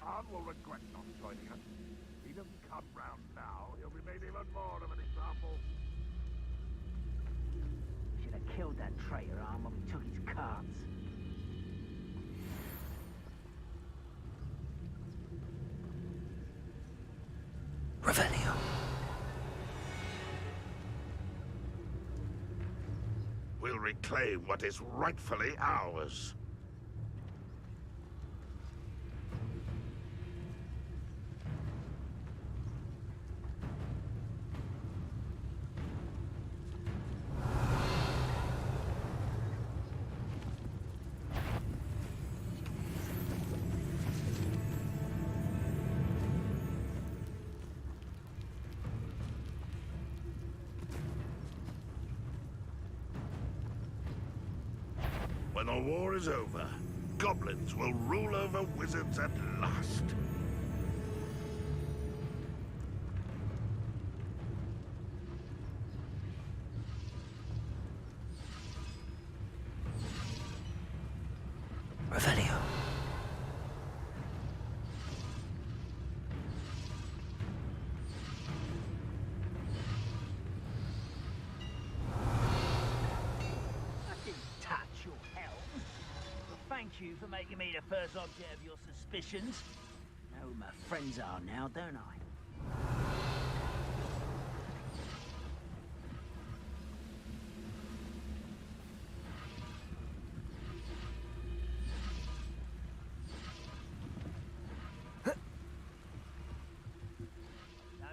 Arn will regret not joining us. If he doesn't come round now, he'll be made even more of an example. We should have killed that traitor, Arn, when we took his cards. Revelio. We'll reclaim what is rightfully ours. When the war is over, goblins will rule over wizards at last. Revelio. Thank you for making me the first object of your suspicions. Know who my friends are now, don't I?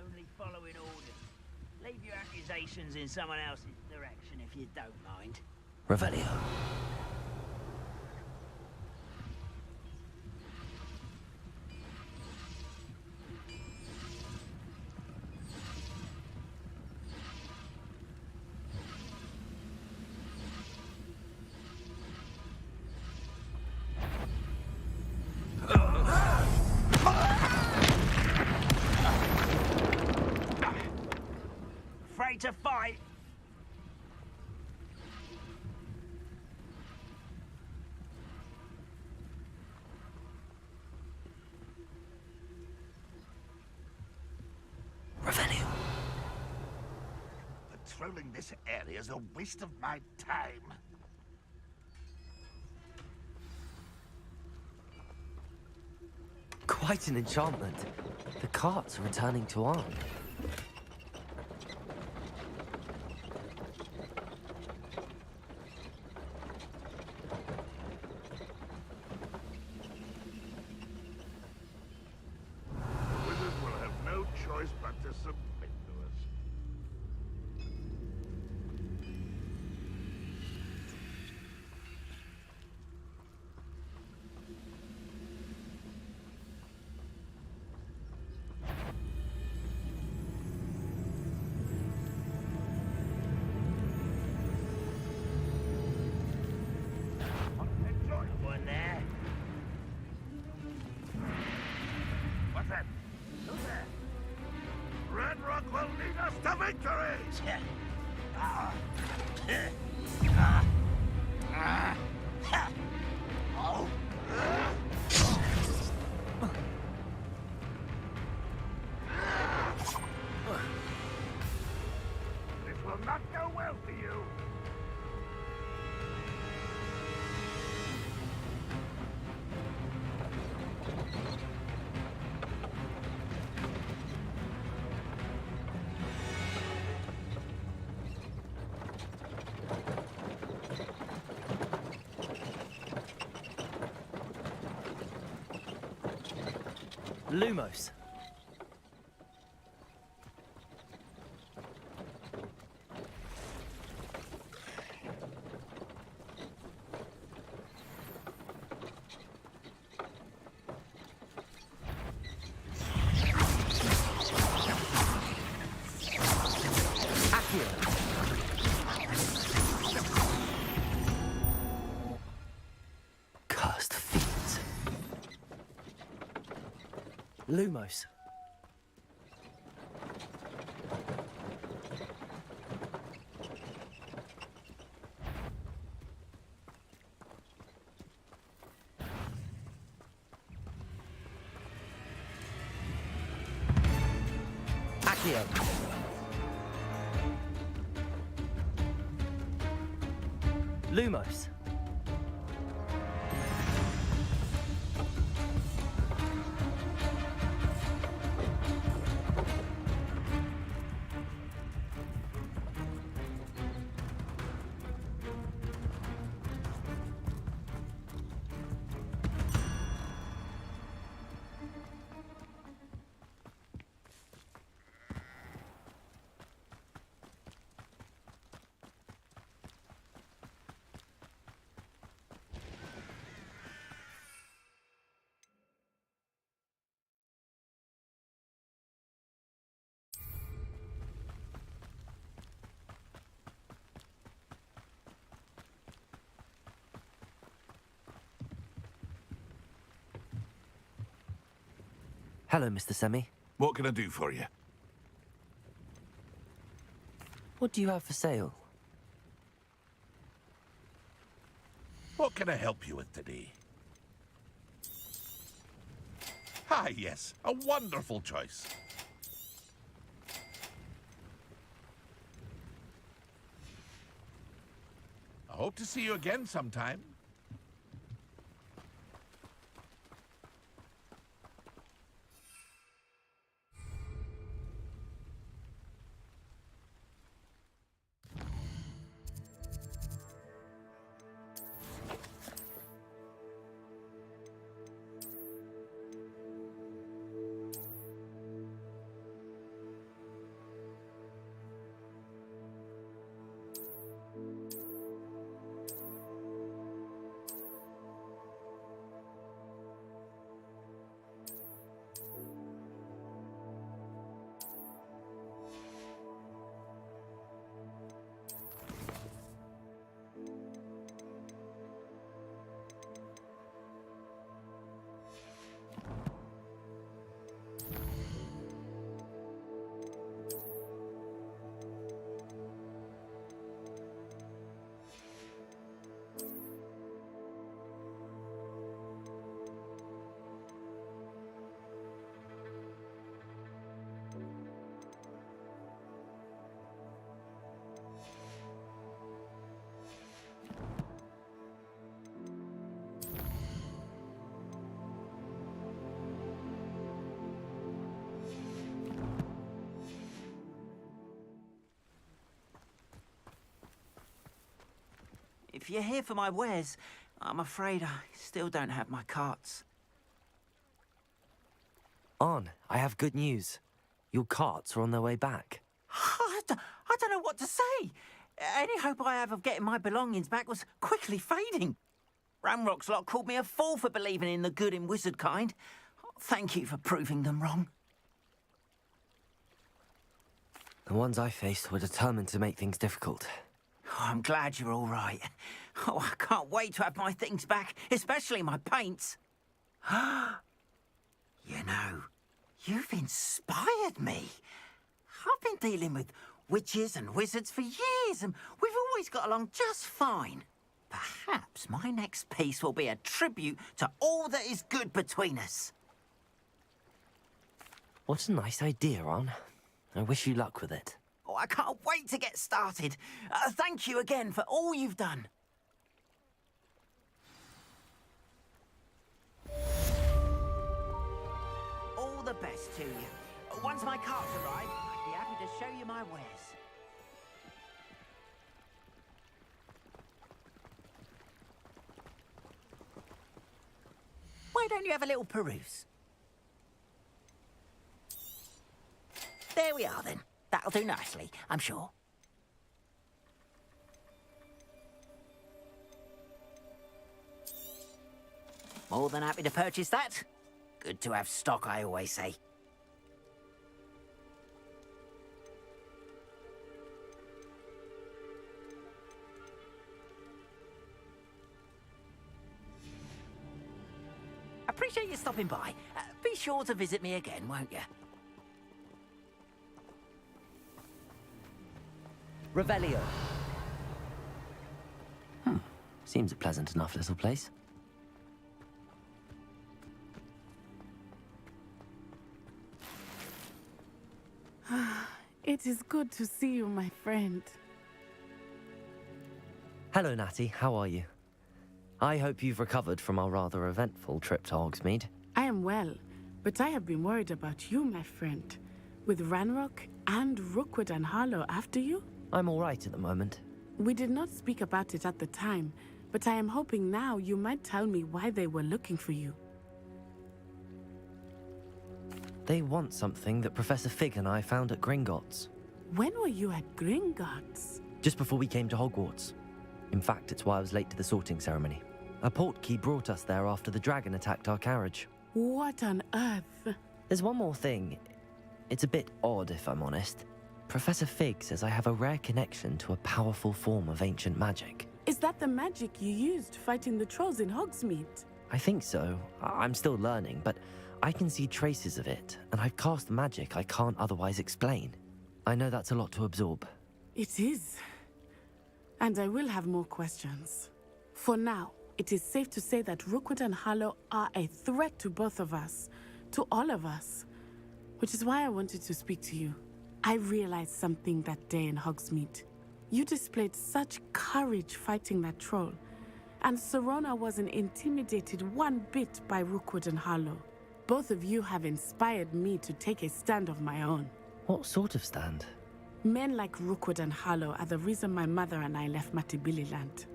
Only following orders. Leave your accusations in someone else's direction if you don't mind. Revelio. Afraid to fight? Revelio. Patrolling this area is a waste of my time. Quite an enchantment. The carts are returning to Ark. The wizards will have no choice but to submit to us. One there. What's that? Who's there? Ranrock will lead us to victory! This will not go well for you. Lumos. Cursed fiends. Lumos. Accio. Lumos. Hello, Mr. Semi. What can I do for you? What do you have for sale? What can I help you with today? Ah, yes, a wonderful choice. I hope to see you again sometime. If you're here for my wares, I'm afraid I still don't have my carts. Arn, I have good news. Your carts are on their way back. I don't know what to say. Any hope I have of getting my belongings back was quickly fading. Ranrock's lot called me a fool for believing in the good in wizard kind. Thank you for proving them wrong. The ones I faced were determined to make things difficult. Oh, I'm glad you're all right. Oh, I can't wait to have my things back, especially my paints. You know, you've inspired me. I've been dealing with witches and wizards for years, and we've always got along just fine. Perhaps my next piece will be a tribute to all that is good between us. What a nice idea, Arn. I wish you luck with it. Oh, I can't wait to get started. Thank you again for all you've done. All the best to you. Once my carts arrive, I'd be happy to show you my wares. Why don't you have a little peruse? There we are, then. That'll do nicely, I'm sure. More than happy to purchase that. Good to have stock, I always say. Appreciate you stopping by. Be sure to visit me again, won't you? Revelio. Seems a pleasant enough little place. It is good to see you, my friend. Hello, Natty. How are you? I hope you've recovered from our rather eventful trip to Hogsmeade. I am well, but I have been worried about you, my friend. With Ranrock and Rookwood and Harlow after you? I'm all right at the moment. We did not speak about it at the time, but I am hoping now you might tell me why they were looking for you. They want something that Professor Fig and I found at Gringotts. When were you at Gringotts? Just before we came to Hogwarts. In fact, it's why I was late to the sorting ceremony. A portkey brought us there after the dragon attacked our carriage. What on earth? There's one more thing. It's a bit odd, if I'm honest. Professor Fig says I have a rare connection to a powerful form of ancient magic. Is that the magic you used fighting the trolls in Hogsmeade? I think so. I'm still learning, but I can see traces of it, and I've cast magic I can't otherwise explain. I know that's a lot to absorb. It is. And I will have more questions. For now, it is safe to say that Rookwood and Harlow are a threat to both of us, to all of us. Which is why I wanted to speak to you. I realized something that day in Hogsmeade. You displayed such courage fighting that troll, and Serona wasn't intimidated one bit by Rookwood and Harlow. Both of you have inspired me to take a stand of my own. What sort of stand? Men like Rookwood and Harlow are the reason my mother and I left Matibili land.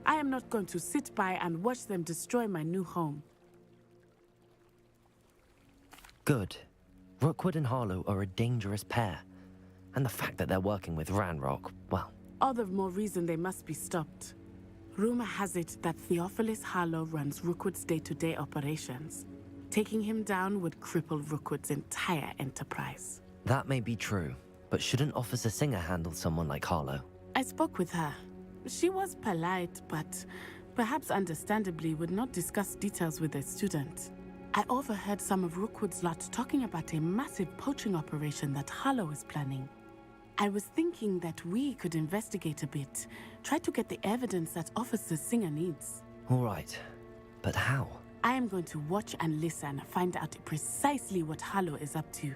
I am not going to sit by and watch them destroy my new home. Good. Rookwood and Harlow are a dangerous pair. And the fact that they're working with Ranrock, well... All the more reason they must be stopped. Rumor has it that Theophilus Harlow runs Rookwood's day-to-day operations. Taking him down would cripple Rookwood's entire enterprise. That may be true, but shouldn't Officer Singer handle someone like Harlow? I spoke with her. She was polite, but perhaps understandably would not discuss details with a student. I overheard some of Rookwood's lot talking about a massive poaching operation that Harlow is planning. I was thinking that we could investigate a bit, try to get the evidence that Officer Singer needs. All right, but how? I am going to watch and listen, find out precisely what Harlow is up to.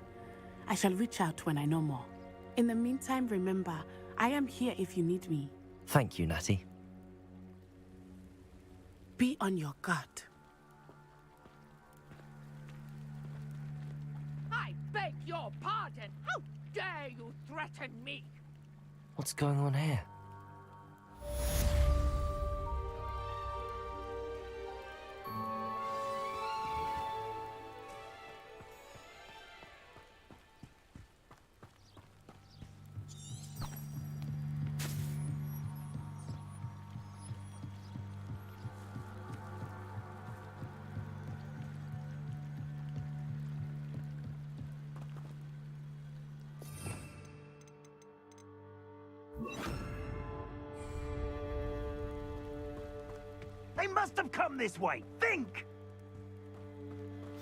I shall reach out when I know more. In the meantime, remember, I am here if you need me. Thank you, Natty. Be on your guard. I beg your pardon! How dare you threaten me? What's going on here? They must have come this way. Think!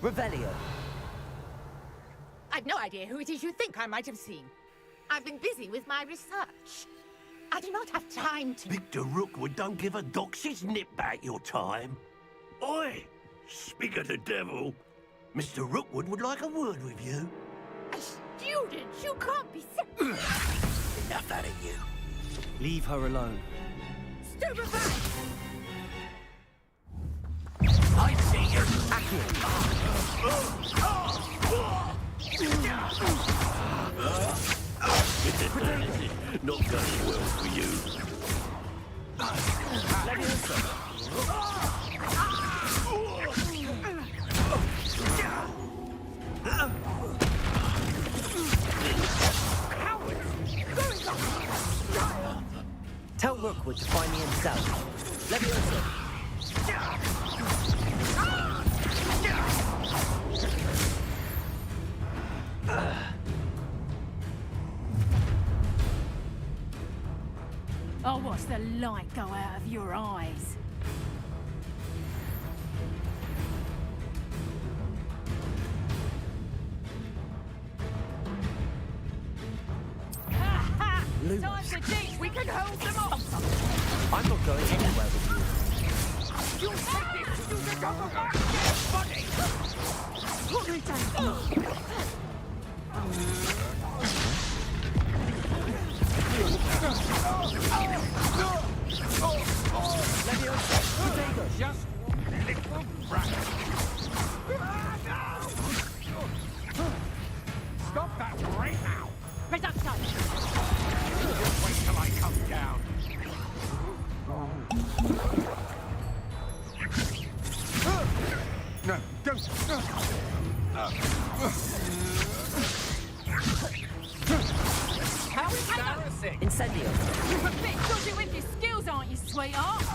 Revelio. I've no idea who it is you think I might have seen. I've been busy with my research. I do not have time to... Victor Rookwood don't give a doxy's nip back your time. Oi! Speak of the devil. Mr. Rookwood would like a word with you. A student? You can't be... Enough out of you. Leave her alone. Stupefy! I see you. Not going well for you. Tell Rookwood to find me himself. Leviosa. I'll watch the light go out of your eyes. Lumos. Time to teach. We can hold them off. I'm not going anywhere with you. You take this to the government, buddy. Look at Just little brat. Stop that right now. Reduction. Just wait till I come down. No, don't. How embarrassing. Incendio. You're a bit dodgy with your skills, aren't you, sweetheart?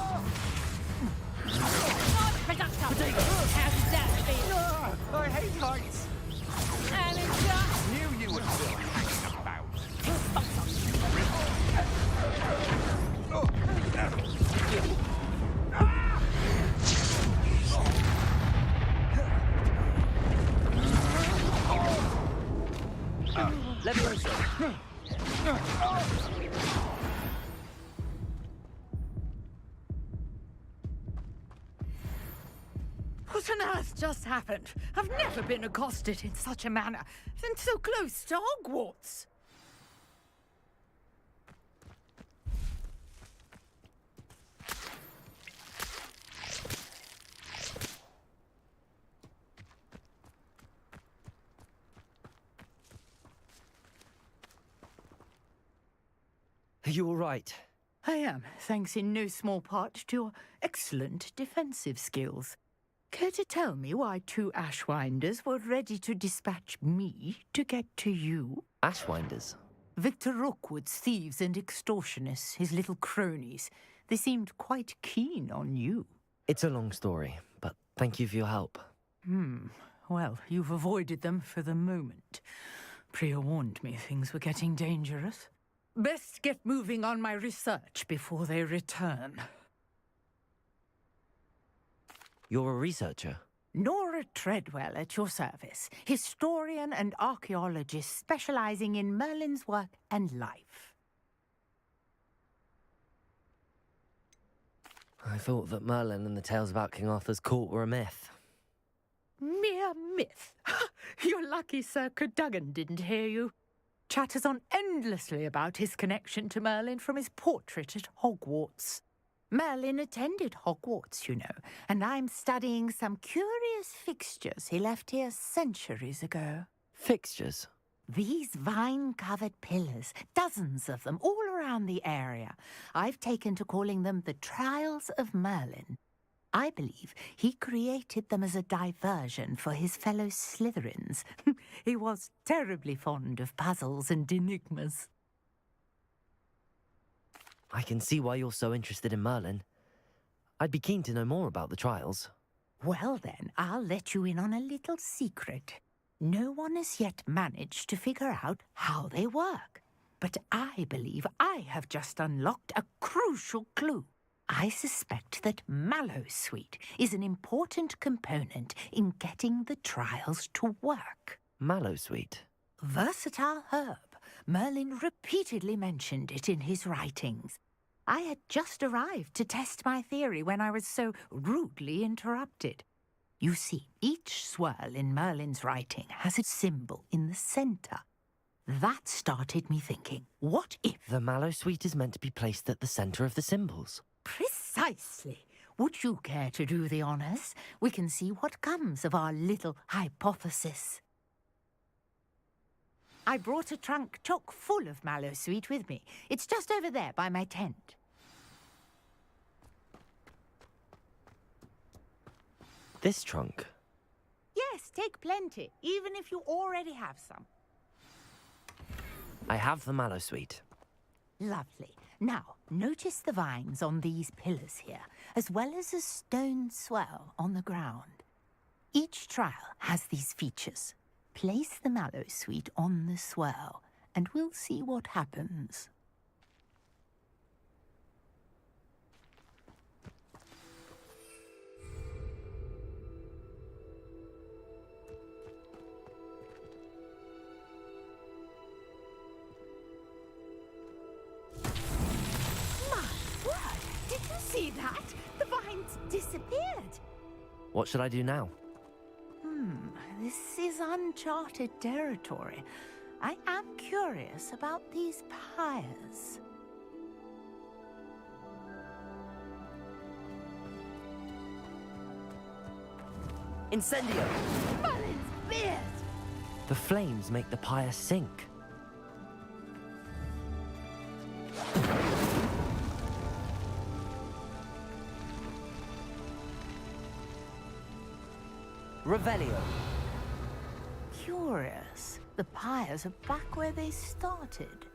Reduction. How does that feel? I hate heights. And it's just... Knew you would still hanging about. Leviosa. What on earth just happened? I've never been accosted in such a manner, and so close to Hogwarts. Are you all right? I am, thanks in no small part to your excellent defensive skills. Care to tell me why two Ashwinders were ready to dispatch me to get to you? Ashwinders? Victor Rookwood's thieves and extortionists, his little cronies. They seemed quite keen on you. It's a long story, but thank you for your help. Well, you've avoided them for the moment. Priya warned me things were getting dangerous. Best get moving on my research before they return. You're a researcher? Nora Treadwell at your service, historian and archaeologist specializing in Merlin's work and life. I thought that Merlin and the tales about King Arthur's court were a myth. Mere myth. You're lucky Sir Cadogan didn't hear you. Chatters on endlessly about his connection to Merlin from his portrait at Hogwarts. Merlin attended Hogwarts, you know, and I'm studying some curious fixtures he left here centuries ago. Fixtures? These vine-covered pillars, dozens of them, all around the area. I've taken to calling them the Trials of Merlin. I believe he created them as a diversion for his fellow Slytherins. He was terribly fond of puzzles and enigmas. I can see why you're so interested in Merlin. I'd be keen to know more about the trials. Well then, I'll let you in on a little secret. No one has yet managed to figure out how they work. But I believe I have just unlocked a crucial clue. I suspect that mallowsweet is an important component in getting the trials to work. Mallowsweet? Versatile herb. Merlin repeatedly mentioned it in his writings. I had just arrived to test my theory when I was so rudely interrupted. You see, each swirl in Merlin's writing has a symbol in the center. That started me thinking, what if... The mallowsweet is meant to be placed at the center of the symbols. Precisely. Would you care to do the honors? We can see what comes of our little hypothesis. I brought a trunk chock full of mallowsweet with me. It's just over there by my tent. This trunk? Yes, take plenty, even if you already have some. I have the mallowsweet. Lovely. Now, notice the vines on these pillars here, as well as a stone swell on the ground. Each trial has these features. Place the mallowsweet on the swirl, and we'll see what happens. Did you see that? The vines disappeared. What should I do now? This is uncharted territory. I am curious about these pyres. Incendio! Merlin's beard! The flames make the pyre sink. Revelio. Curious. The pyres are back where they started.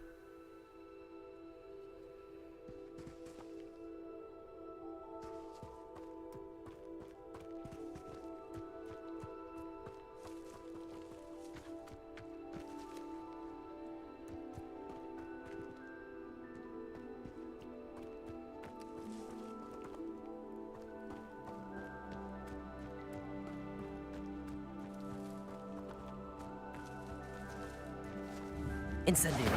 Incendio.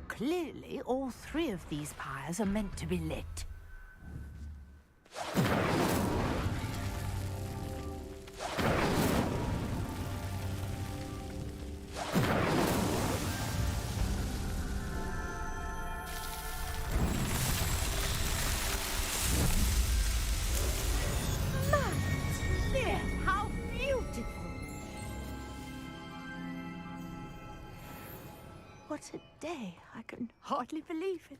Clearly, all three of these pyres are meant to be lit. What a day. I can hardly believe it.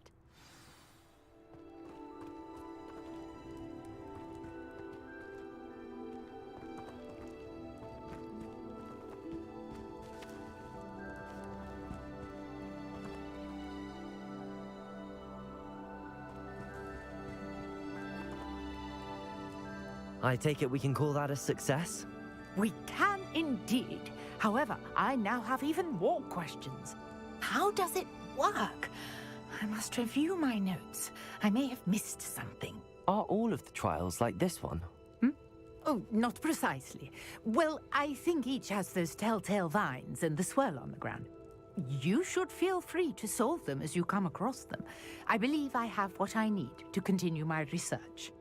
I take it we can call that a success? We can indeed. However, I now have even more questions. How does it work? I must review my notes. I may have missed something. Are all of the trials like this one? Oh, not precisely. Well, I think each has those telltale vines and the swirl on the ground. You should feel free to solve them as you come across them. I believe I have what I need to continue my research.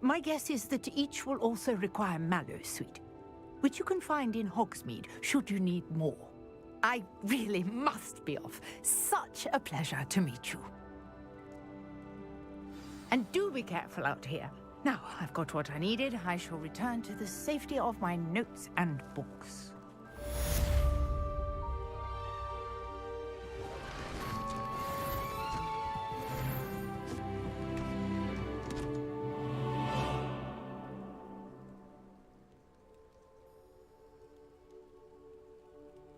My guess is that each will also require mallowsweet, which you can find in Hogsmeade should you need more. I really must be off. Such a pleasure to meet you. And do be careful out here. Now, I've got what I needed. I shall return to the safety of my notes and books.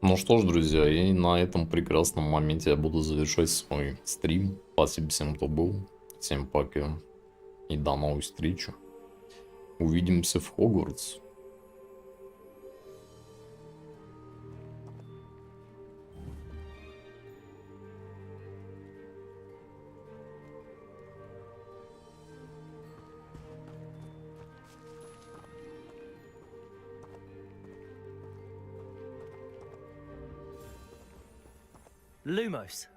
Ну что ж, друзья, и на этом прекрасном моменте я буду завершать свой стрим. Спасибо всем, кто был. Всем пока. И до новой встречи. Увидимся в Хогвартс. Lumos,